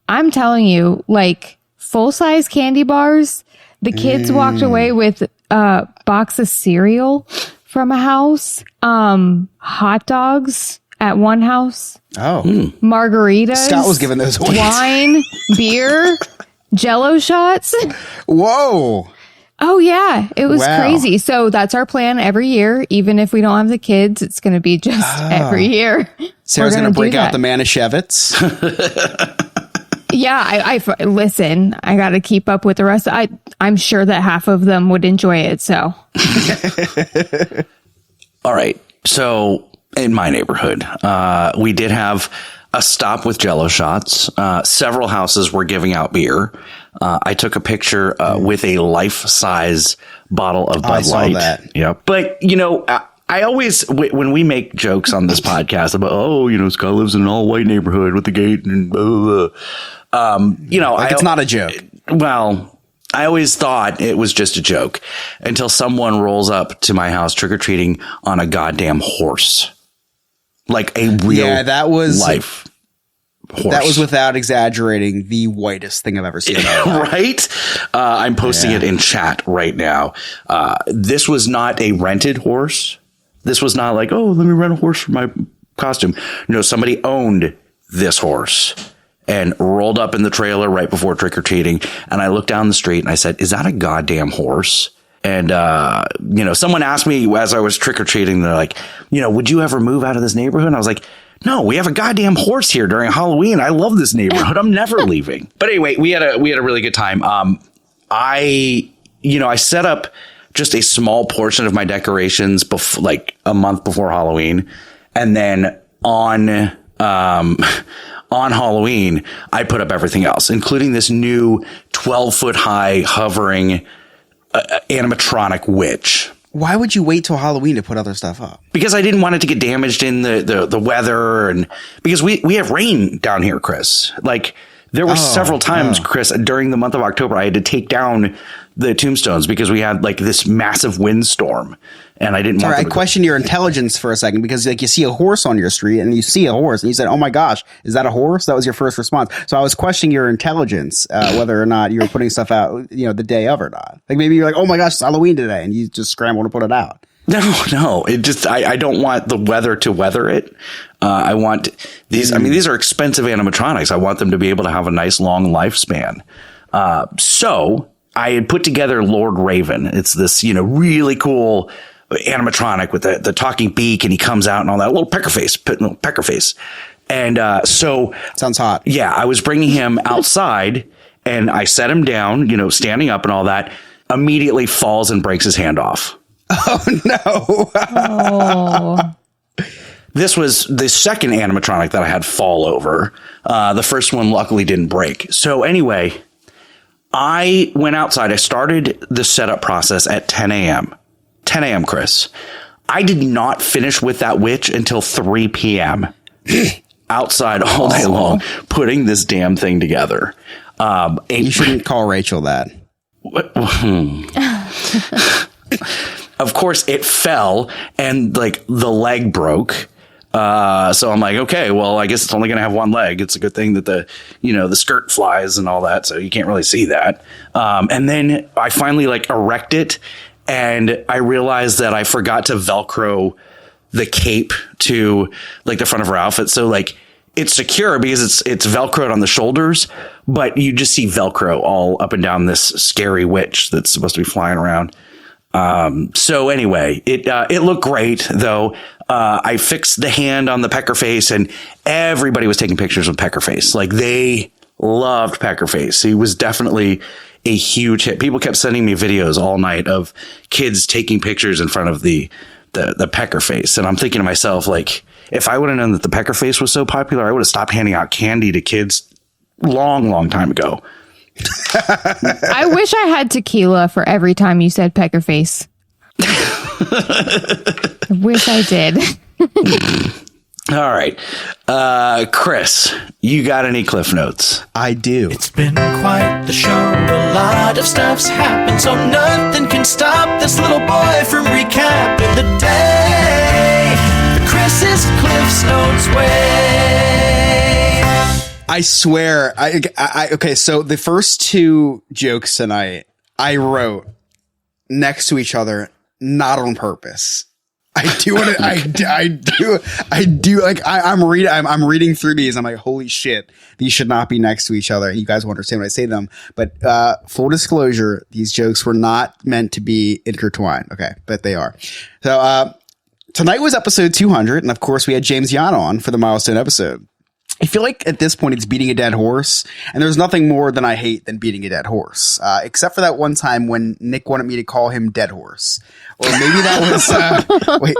I'm telling you, like full-size candy bars, the kids walked away with a box of cereal from a house, hot dogs at one house. Oh. Margaritas. Scott was giving those away. Wine, beer, Jello shots. Whoa. Oh, yeah. It was Wow. crazy. So that's our plan every year. Even if we don't have the kids, it's going to be just every year. Sarah's going to break out the Manischewitz. Yeah, I listen, I got to keep up with the rest. I'm sure that half of them would enjoy it. So. All right. So in my neighborhood, we did have a stop with Jello shots. Several houses were giving out beer. I took a picture with a life-size bottle of Bud I saw Light. that. Yep. But, I always, when we make jokes on this podcast about, Scott lives in an all-white neighborhood with the gate and blah, blah, blah. It's not a joke. Well, I always thought it was just a joke until someone rolls up to my house trick-or-treating on a goddamn horse. Like a real life horse. That was, without exaggerating, the whitest thing I've ever seen. Right? I'm posting it in chat right now. This was not a rented horse. This was not like, let me rent a horse for my costume. No, somebody owned this horse and rolled up in the trailer right before trick-or-treating. And I looked down the street and I said, is that a goddamn horse? And, someone asked me as I was trick-or-treating, they're like, would you ever move out of this neighborhood? And I was like, no, we have a goddamn horse here during Halloween. I love this neighborhood. I'm never leaving. But anyway, we had a really good time. I set up just a small portion of my decorations like a month before Halloween. And then on on Halloween, I put up everything else, including this new 12-foot high hovering animatronic witch. Why would you wait till Halloween to put other stuff up? Because I didn't want it to get damaged in the weather, and because we have rain down here, Chris. Like, there were several times, Chris, during the month of October, I had to take down the tombstones because we had like this massive windstorm, and I didn't. I questioned your intelligence for a second because like you see a horse on your street and you see a horse and you said, "Oh my gosh, is that a horse?" That was your first response. So I was questioning your intelligence, whether or not you were putting stuff out, the day of or not. Like maybe you're like, "Oh my gosh, it's Halloween today," and you just scramble to put it out. No. It just I don't want the weather to weather it. I want these. I mean, these are expensive animatronics. I want them to be able to have a nice long lifespan. So I had put together Lord Raven. It's this really cool animatronic with the talking beak, and he comes out and all that little pecker face. And so sounds hot. Yeah, I was bringing him outside, and I set him down, standing up and all that. Immediately falls and breaks his hand off. Oh no! Oh. This was the second animatronic that I had fall over. The first one luckily didn't break. So anyway, I went outside. I started the setup process at 10 a.m. 10 a.m., Chris. I did not finish with that witch until 3 p.m. outside all day long, putting this damn thing together. You shouldn't call Rachel that. Of course, it fell and like the leg broke. So I'm like, okay, well, I guess it's only going to have one leg. It's a good thing that the skirt flies and all that, so you can't really see that. And then I finally erect it, and I realized that I forgot to Velcro the cape to the front of her outfit. So it's secure because it's Velcroed on the shoulders, but you just see Velcro all up and down this scary witch that's supposed to be flying around. So anyway, it looked great though. I fixed the hand on the Peckerface, and everybody was taking pictures with Peckerface. They loved Peckerface. He was definitely a huge hit. People kept sending me videos all night of kids taking pictures in front of the Peckerface. And I'm thinking to myself, if I would have known that the Peckerface was so popular, I would have stopped handing out candy to kids long time ago. I wish I had tequila for every time you said Peckerface. I wish I did. All right. Chris, you got any Cliff Notes? I do. It's been quite the show. A lot of stuff's happened, so nothing can stop this little boy from recapping the day the Chris's Cliff Notes way. I swear. Okay, so the first two jokes tonight I wrote next to each other, not on purpose. I do want to. I do. I'm reading through these. I'm like, holy shit, these should not be next to each other. You guys will understand when I say them. But full disclosure, these jokes were not meant to be intertwined. Okay, but they are. So tonight was episode 200, and of course we had James Yon on for the milestone episode. I feel like at this point it's beating a dead horse, and there's nothing more than I hate than beating a dead horse, except for that one time when Nick wanted me to call him Dead Horse, or maybe that was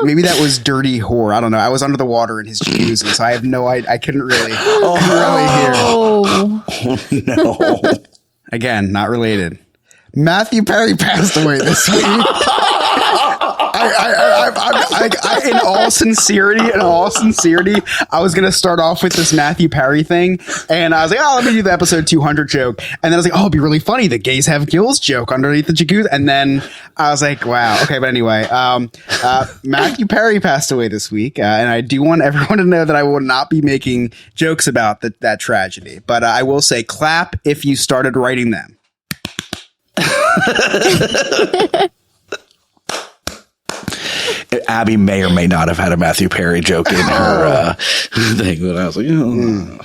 maybe that was Dirty Whore. I don't know. I was under the water in his jacuzzi, so I have no idea. I couldn't really hear. Oh no! Again, not related. Matthew Perry passed away this week. In all sincerity, I was gonna start off with this Matthew Perry thing, and I was like, "Oh, let me do the episode 200 joke," and then I was like, "Oh, it'd be really funny, the gays have gills joke underneath the jacuzzi," and then I was like, "Wow, okay." But anyway, Matthew Perry passed away this week, and I do want everyone to know that I will not be making jokes about that tragedy, but I will say, clap if you started writing them. Abby may or may not have had a Matthew Perry joke in her thing, but I was like, oh.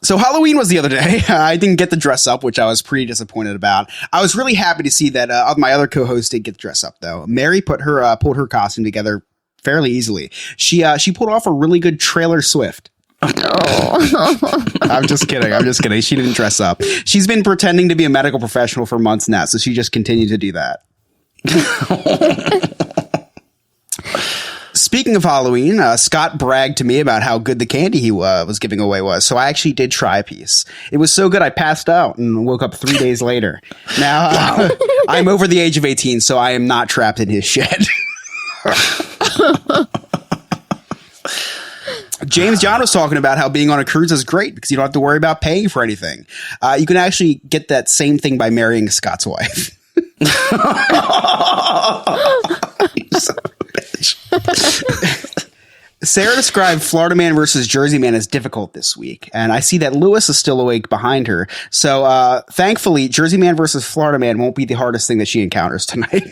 So Halloween was the other day. I didn't get to dress up, which I was pretty disappointed about. I was really happy to see that my other co-host did get to dress up, though. Mary pulled her costume together fairly easily. She pulled off a really good Trailer Swift. Oh. I'm just kidding. She didn't dress up. She's been pretending to be a medical professional for months now, so she just continued to do that. Speaking of Halloween, Scott bragged to me about how good the candy he was giving away was. So I actually did try a piece. It was so good I passed out and woke up 3 days later. Now, I'm over the age of 18, so I am not trapped in his shed. James Yon was talking about how being on a cruise is great because you don't have to worry about paying for anything. You can actually get that same thing by marrying Scott's wife. Sarah described Florida Man versus Jersey Man as difficult this week, and I see that Lewis is still awake behind her. So thankfully, Jersey Man versus Florida Man won't be the hardest thing that she encounters tonight.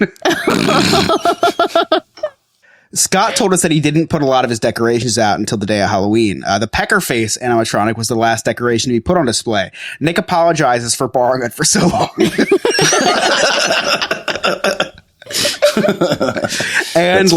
Scott told us that he didn't put a lot of his decorations out until the day of Halloween. The Pecker Face animatronic was the last decoration to be put on display. Nick apologizes for borrowing it for so long. And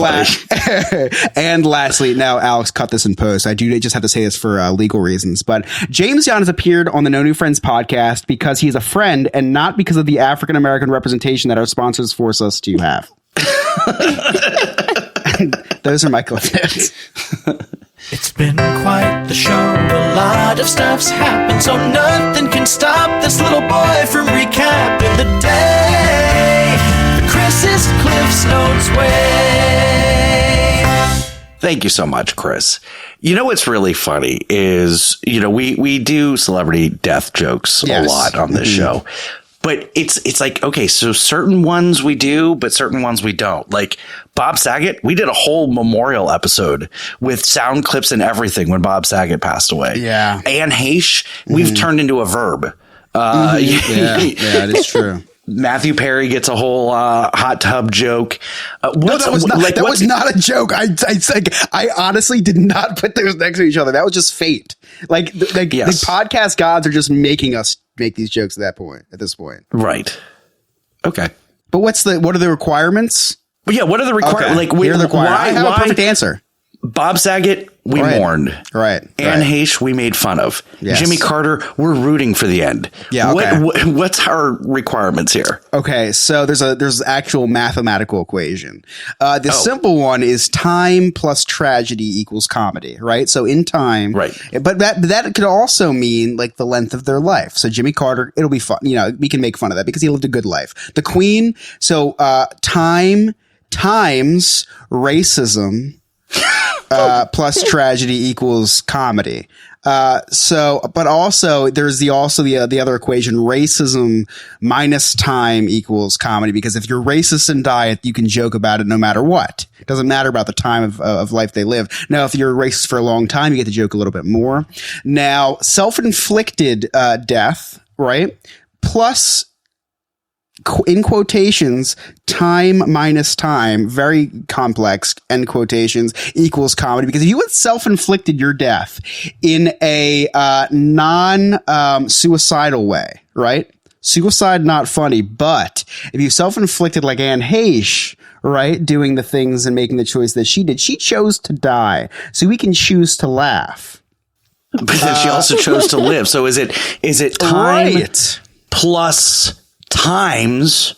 lastly, now Alex cut this in post. I do just have to say this for legal reasons, but James Yon has appeared on the No New Friends podcast because he's a friend and not because of the African American representation that our sponsors force us to have. Those are my clip notes. It's been quite the show. A lot of stuff's happened, so nothing can stop this little boy from recapping the day the Chris's Cliff's Notes way. Thank you so much, Chris. You know what's really funny is, we do celebrity death jokes a lot on this show. But it's like, okay, so certain ones we do, but certain ones we don't. Like Bob Saget, we did a whole memorial episode with sound clips and everything when Bob Saget passed away. Yeah. Anne Heche, we've turned into a verb. Yeah, it is true. Matthew Perry gets a whole hot tub joke. No, that was not a joke. I honestly did not put those next to each other. That was just fate. The podcast gods are just making us make these jokes at this point. Right. Okay. But what are the requirements? Well, yeah, what are the requirements? Okay. I have a perfect answer. Bob Saget, we mourned. Right. Anne Heche, we made fun of. Yes. Jimmy Carter, we're rooting for the end. Yeah. Okay. What's our requirements here? Okay. So there's actual mathematical equation. The simple one is time plus tragedy equals comedy, right? So in time, right. But that could also mean like the length of their life. So Jimmy Carter, it'll be fun. We can make fun of that because he lived a good life. The Queen, so time times racism. Plus tragedy equals comedy. But also there's the other equation, racism minus time equals comedy, because if you're racist and die, you can joke about it no matter what. It doesn't matter about the time of life they live. Now, if you're racist for a long time, you get to joke a little bit more. Now, self-inflicted death, right? Plus, in quotations, time minus time, very complex, end quotations, equals comedy. Because if you had self-inflicted your death in a non-suicidal way, right? Suicide, not funny. But if you self-inflicted like Anne Heche, right, doing the things and making the choice that she did, she chose to die. So we can choose to laugh. But then she also chose to live. So is it time plus times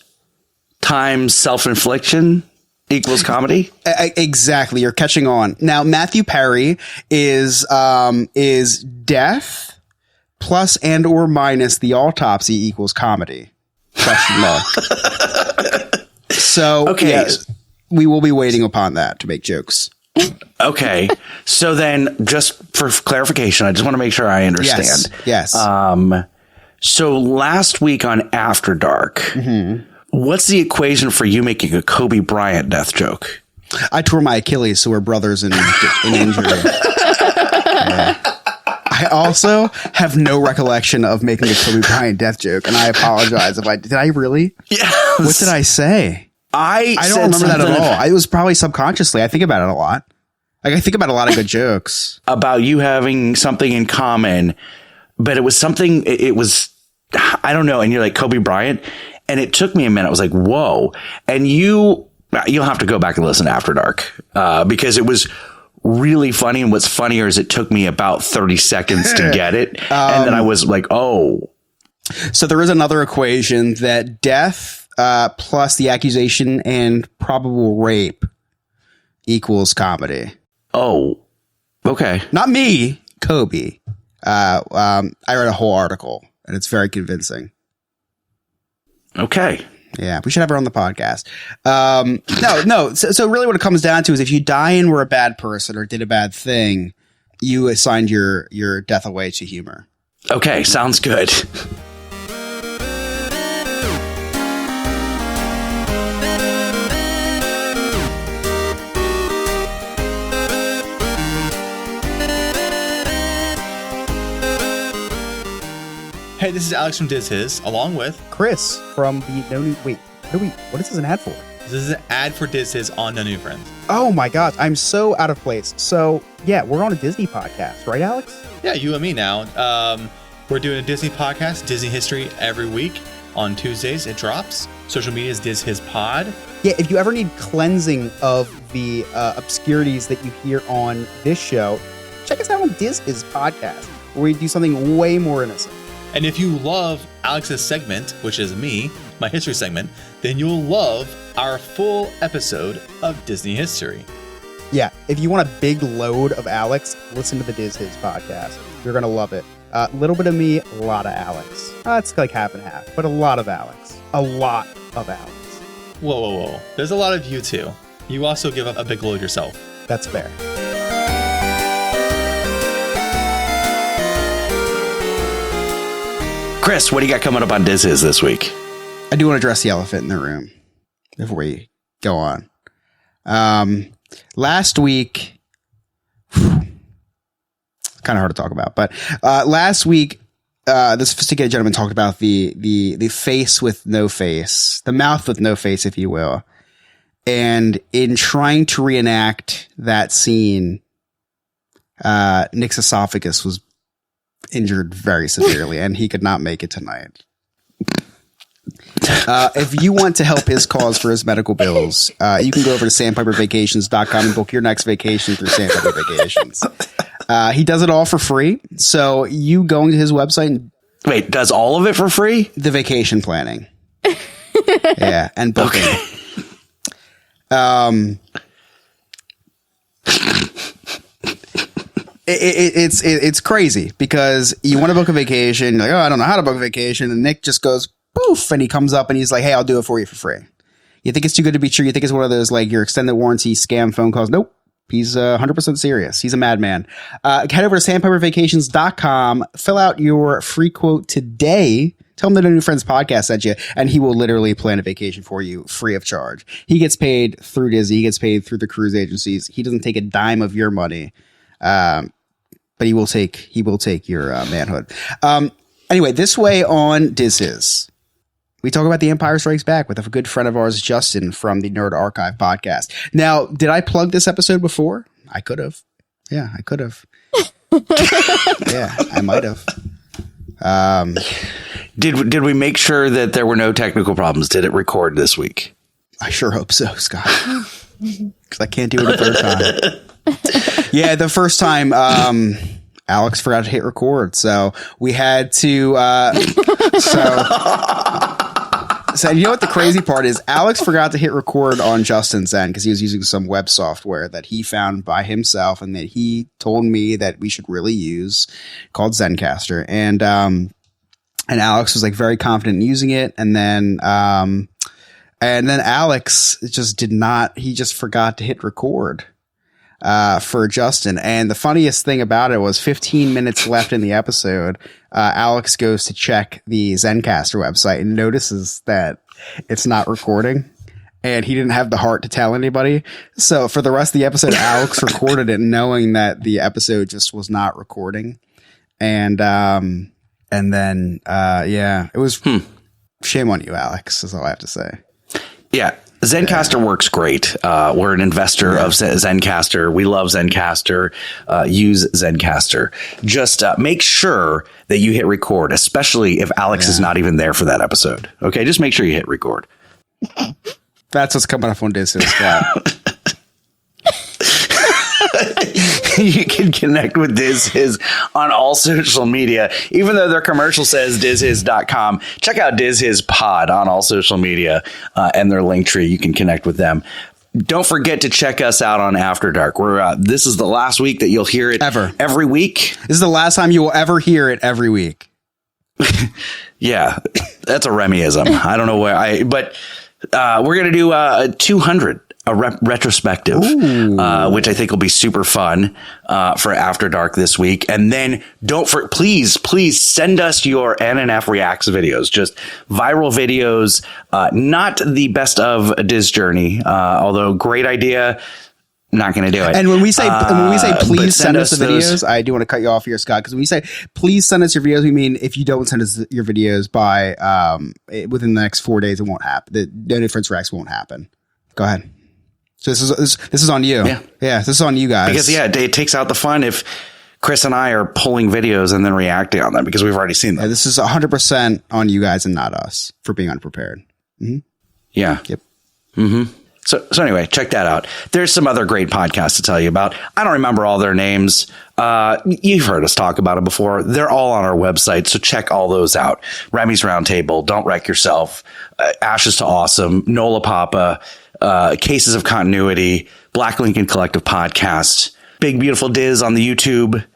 self-infliction equals comedy? Exactly. You're catching on. Now, Matthew Perry is death plus and or minus the autopsy equals comedy. Question mark. So, okay. Yes, we will be waiting upon that to make jokes. Okay. So then, just for clarification, I just want to make sure I understand. Yes. So last week on After Dark, what's the equation for you making a Kobe Bryant death joke? I tore my Achilles, so we're brothers in injury. I also have no recollection of making a Kobe Bryant death joke, and I apologize if I did. I really? Yes. What did I say? I don't remember that at all. It was probably subconsciously. I think about it a lot. I think about a lot of good jokes about you having something in common. But it was something, it was, I don't know. And you're like, Kobe Bryant. And it took me a minute. I was like, whoa. And you'll have to go back and listen to After Dark, because it was really funny. And what's funnier is it took me about 30 seconds to get it. And then I was like, oh. So there is another equation that death plus the accusation and probable rape equals comedy. Oh, okay. Not me, Kobe. I read a whole article, and it's very convincing. Okay. Yeah, we should have her on the podcast. No. So really what it comes down to is if you die and were a bad person or did a bad thing, you assigned your death away to humor. Okay, sounds good. Hey, this is Alex from Diz His, along with Chris from the No New... Wait, what is this an ad for? This is an ad for Diz His on No New Friends. Oh my gosh, I'm so out of place. So, yeah, we're on a Disney podcast, right, Alex? Yeah, you and me now. We're doing a Disney podcast, Disney History, every week. On Tuesdays, it drops. Social media is Diz His Pod. Yeah, if you ever need cleansing of the obscurities that you hear on this show, check us out on Diz His podcast, where we do something way more innocent. And if you love Alex's segment, which is me, my history segment, then you'll love our full episode of Disney History. Yeah, if you want a big load of Alex, listen to the Diz His podcast. You're going to love it. A little bit of me, a lot of Alex. It's like half and half, but a lot of Alex. A lot of Alex. Whoa. There's a lot of you too. You also give up a big load yourself. That's fair. Chris, what do you got coming up on Diz His this week? I do want to address the elephant in the room before we go on. Last week, kind of hard to talk about, but last week, the sophisticated gentleman talked about the face with no face, the mouth with no face, if you will. And in trying to reenact that scene, Nick's esophagus was injured very severely, and he could not make it tonight. If you want to help his cause for his medical bills, you can go over to sandpipervacations.com and book your next vacation through Sandpiper Vacations. He does it all for free. So you going to his website and wait, does all of it for free? The vacation planning. Yeah, and booking. Okay. It's crazy because you want to book a vacation. You're like, oh, I don't know how to book a vacation. And Nick just goes, poof. And he comes up and he's like, hey, I'll do it for you for free. You think it's too good to be true. You think it's one of those, like, your extended warranty scam phone calls. Nope. He's 100% serious. He's a madman. Head over to sandpipervacations.com. Fill out your free quote today. Tell him that a New Friends podcast sent you, and he will literally plan a vacation for you free of charge. He gets paid through Disney. He gets paid through the cruise agencies. He doesn't take a dime of your money. But he will take your manhood. Anyway, this way on Diz His, we talk about The Empire Strikes Back with a good friend of ours, Justin, from the Nerd Archive podcast. Now, did I plug this episode before? I could have. Yeah, I could have. Yeah, I might have. Did we make sure that there were no technical problems? Did it record this week? I sure hope so, Scott. Because I can't do it a third time. Yeah, the first time Alex forgot to hit record, so we had to. So you know what the crazy part is? Alex forgot to hit record on Justin's end because he was using some web software that he found by himself and that he told me that we should really use, called Zencastr, and Alex was like very confident in using it, and then Alex just did not. He just forgot to hit record for Justin. And the funniest thing about it was 15 minutes left in the episode. Alex goes to check the Zencastr website and notices that it's not recording. And he didn't have the heart to tell anybody. So for the rest of the episode, Alex recorded it knowing that the episode just was not recording. And then, it was shame on you, Alex, is all I have to say. Yeah. Zencastr works great. We're an investor of Zencastr. We love Zencastr. Use Zencastr. Just make sure that you hit record, especially if Alex is not even there for that episode. Okay, just make sure you hit record. That's what's coming up on Diz His, Scott. You can connect with Diz His on all social media. Even though their commercial says dizhis.com, check out Diz His Pod on all social media and their link tree. You can connect with them. don't forget to check us out on After Dark. This is the last week that you'll hear it every week. This is the last time you will ever hear it every week. Yeah, that's a Remyism. I don't know where but we're going to do 200. A retrospective, which I think will be super fun for After Dark this week. And then please send us your NNF Reacts videos, just viral videos, not the best of Diz Journey, although great idea. Not going to do it. And when we say please send us the videos, I do want to cut you off here, Scott, because when we say please send us your videos, we mean if you don't send us your videos by within the next 4 days, it won't happen. The No New Friends Reacts won't happen. Go ahead. So this is on you. Yeah, this is on you guys. Because it takes out the fun if Chris and I are pulling videos and then reacting on them because we've already seen them. Yeah, this is 100% on you guys and not us for being unprepared. Mm-hmm. Yeah. Yep. Mm-hmm. So anyway, check that out. There's some other great podcasts to tell you about. I don't remember all their names. You've heard us talk about it before. They're all on our website, so check all those out. Remy's Roundtable, Don't Wreck Yourself, Ashes to Awesome, Nola Papa, Cases of Continuity, Black Lincoln Collective Podcast, Big Beautiful Diz on the YouTube,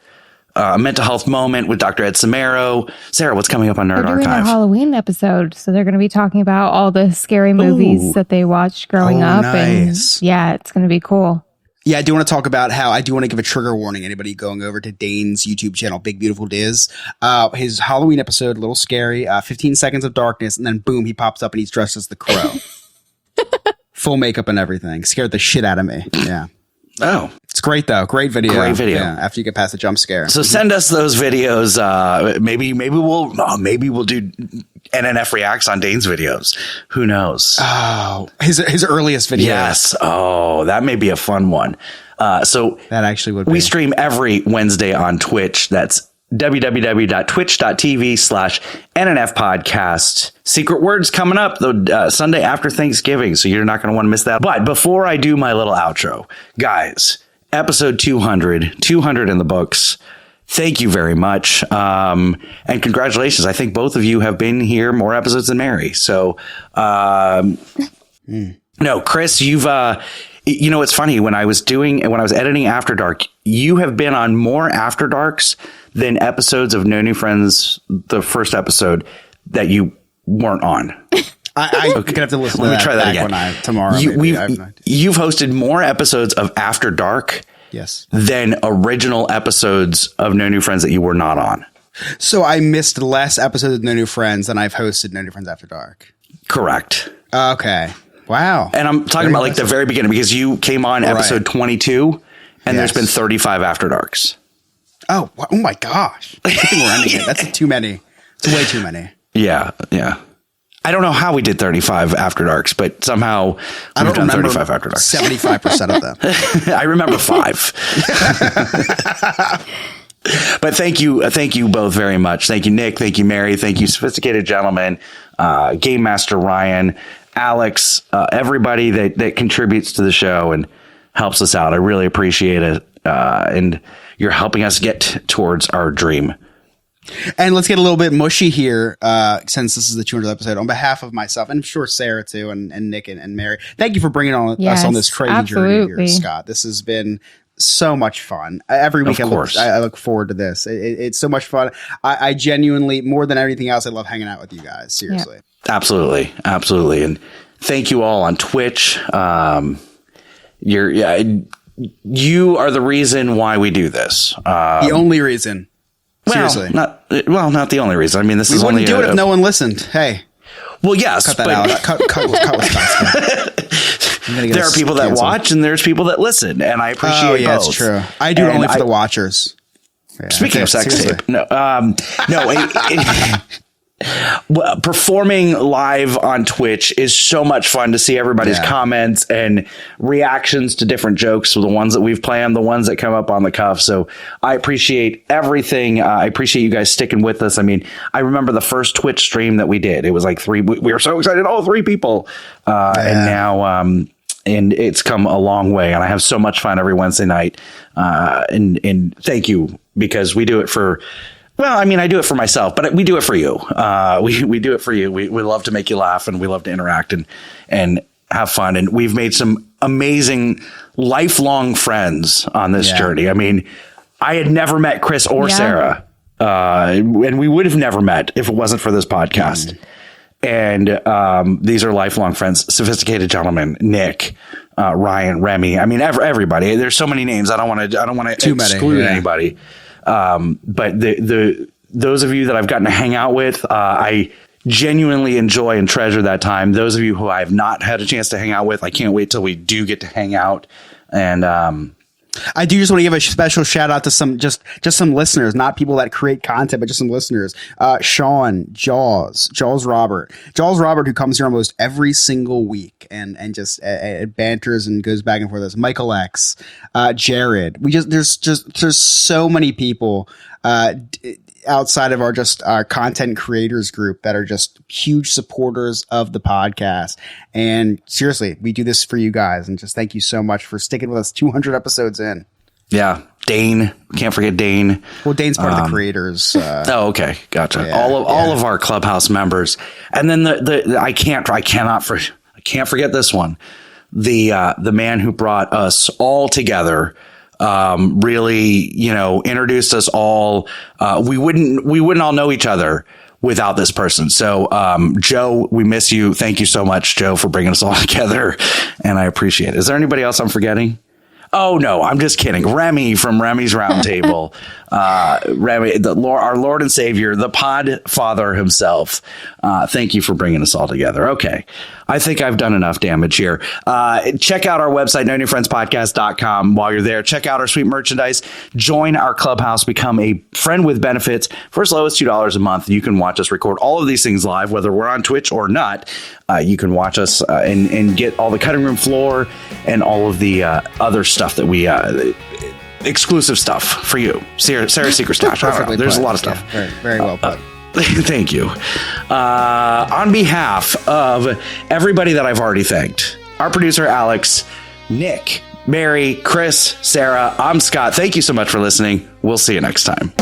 Mental Health Moment with Dr. Ed Samaro. Sarah, what's coming up on Nerd They're doing Archive? a Halloween episode, so they're going to be talking about all the scary movies that they watched growing up. Nice. And yeah, it's going to be cool. Yeah, I do want to talk about how I do want to give a trigger warning. Anybody going over to Dane's YouTube channel, Big Beautiful Diz, his Halloween episode, a little scary, 15 seconds of darkness, and then boom, he pops up and he's dressed as the Crow. Full makeup and everything. Scared the shit out of me. Yeah. Oh. It's great, though. Great video. Great video. Yeah, after you get past the jump scare. So send us those videos. Maybe we'll do NNF Reacts on Dane's videos. Who knows? Oh, his earliest video. Yes. Oh, that may be a fun one. So that actually would be. We stream every Wednesday on Twitch. That's www.twitch.tv/NNF podcast. Secret Words coming up the Sunday after Thanksgiving, so you're not going to want to miss that. But before I do my little outro, guys, episode 200 in the books. Thank you very much. And congratulations. I think both of you have been here more episodes than Mary. So, no, Chris, you've, it's funny when I was editing After Dark, you have been on more After Darks than episodes of No New Friends, the first episode that you weren't on. I'm going to have to listen to that. Try that again. Tomorrow. You've hosted more episodes of After Dark than original episodes of No New Friends that you were not on. So I missed less episodes of No New Friends than I've hosted No New Friends After Dark. Correct. Okay. Wow. And I'm talking about like the very beginning because you came on episode 22 and there's been 35 After Darks. Oh my gosh. I think we're ending it. That's too many. It's way too many. Yeah. I don't know how we did 35 After Darks, but somehow we've done 35 After Darks. 75% of them. I remember 5. But thank you both very much. Thank you, Nick. Thank you, Mary. Thank you, Sophisticated Gentleman, Game Master Ryan, Alex, everybody that contributes to the show and helps us out. I really appreciate it. And you're helping us get towards our dream. And let's get a little bit mushy here, since this is the 200th episode. On behalf of myself, and I'm sure Sarah too, and Nick and Mary, thank you for bringing us on this crazy journey here, Scott. This has been so much fun. Every week I look forward to this. It's so much fun. I genuinely, more than anything else, I love hanging out with you guys. Seriously. Yeah. Absolutely. And thank you all on Twitch. You are the reason why we do this. The only reason. Seriously. Not the only reason. I mean, we wouldn't do it if no one listened. Hey. Well, yes. Cut that out. Cut what's there are people that watch and there's people that listen, and I appreciate both. That's true. I do it only for the watchers. Yeah, speaking of sex tape, performing live on Twitch is so much fun to see everybody's comments and reactions to different jokes, the ones that we've planned, the ones that come up on the cuff. So I appreciate everything. I appreciate you guys sticking with us. I mean, I remember the first Twitch stream that we did. It was like 3. We were so excited. All 3 people. And now, and it's come a long way. And I have so much fun every Wednesday night. And thank you, because we do it for... Well, I mean, I do it for myself, but we do it for you. We do it for you. We love to make you laugh, and we love to interact and have fun. And we've made some amazing lifelong friends on this journey. I mean, I had never met Chris or Sarah, and we would have never met if it wasn't for this podcast. And these are lifelong friends, Sophisticated Gentleman, Nick, Ryan, Remy. I mean, everybody. There's so many names. I don't want to exclude anybody. But those of you that I've gotten to hang out with, I genuinely enjoy and treasure that time. Those of you who I have not had a chance to hang out with, I can't wait till we do get to hang out. And I do just want to give a special shout out to some just some listeners, not people that create content, but just some listeners. Sean, Jaws Robert, who comes here almost every single week and just banters and goes back and forth with us. Michael X, Jared. There's so many people outside of our content creators group that are just huge supporters of the podcast. And seriously, we do this for you guys, and just thank you so much for sticking with us 200 episodes in. Yeah. Dane, can't forget Dane. Well, Dane's part of the creators. Oh, okay. Gotcha. Yeah, all of our Clubhouse members. And then I can't forget this one. The man who brought us all together, really, introduced us all. We wouldn't all know each other without this person. So, Joe, we miss you. Thank you so much, Joe, for bringing us all together. And I appreciate it. Is there anybody else I'm forgetting? Oh, no, I'm just kidding. Remy from Remy's Roundtable. Remy, our Lord and Savior, the pod father himself. Thank you for bringing us all together. Okay. I think I've done enough damage here. Check out our website, nonewfriendspodcast.com. While you're there, check out our sweet merchandise. Join our clubhouse. Become a friend with benefits. For as low as $2 a month, you can watch us record all of these things live, whether we're on Twitch or not. You can watch us and get all the cutting room floor and all of the other stuff that we exclusive stuff for you. Sarah's Secret Stash. There's a lot of stuff. Yeah, very, very well put. Thank you. On behalf of everybody that I've already thanked, our producer, Alex, Nick, Mary, Chris, Sarah, I'm Scott. Thank you so much for listening. We'll see you next time.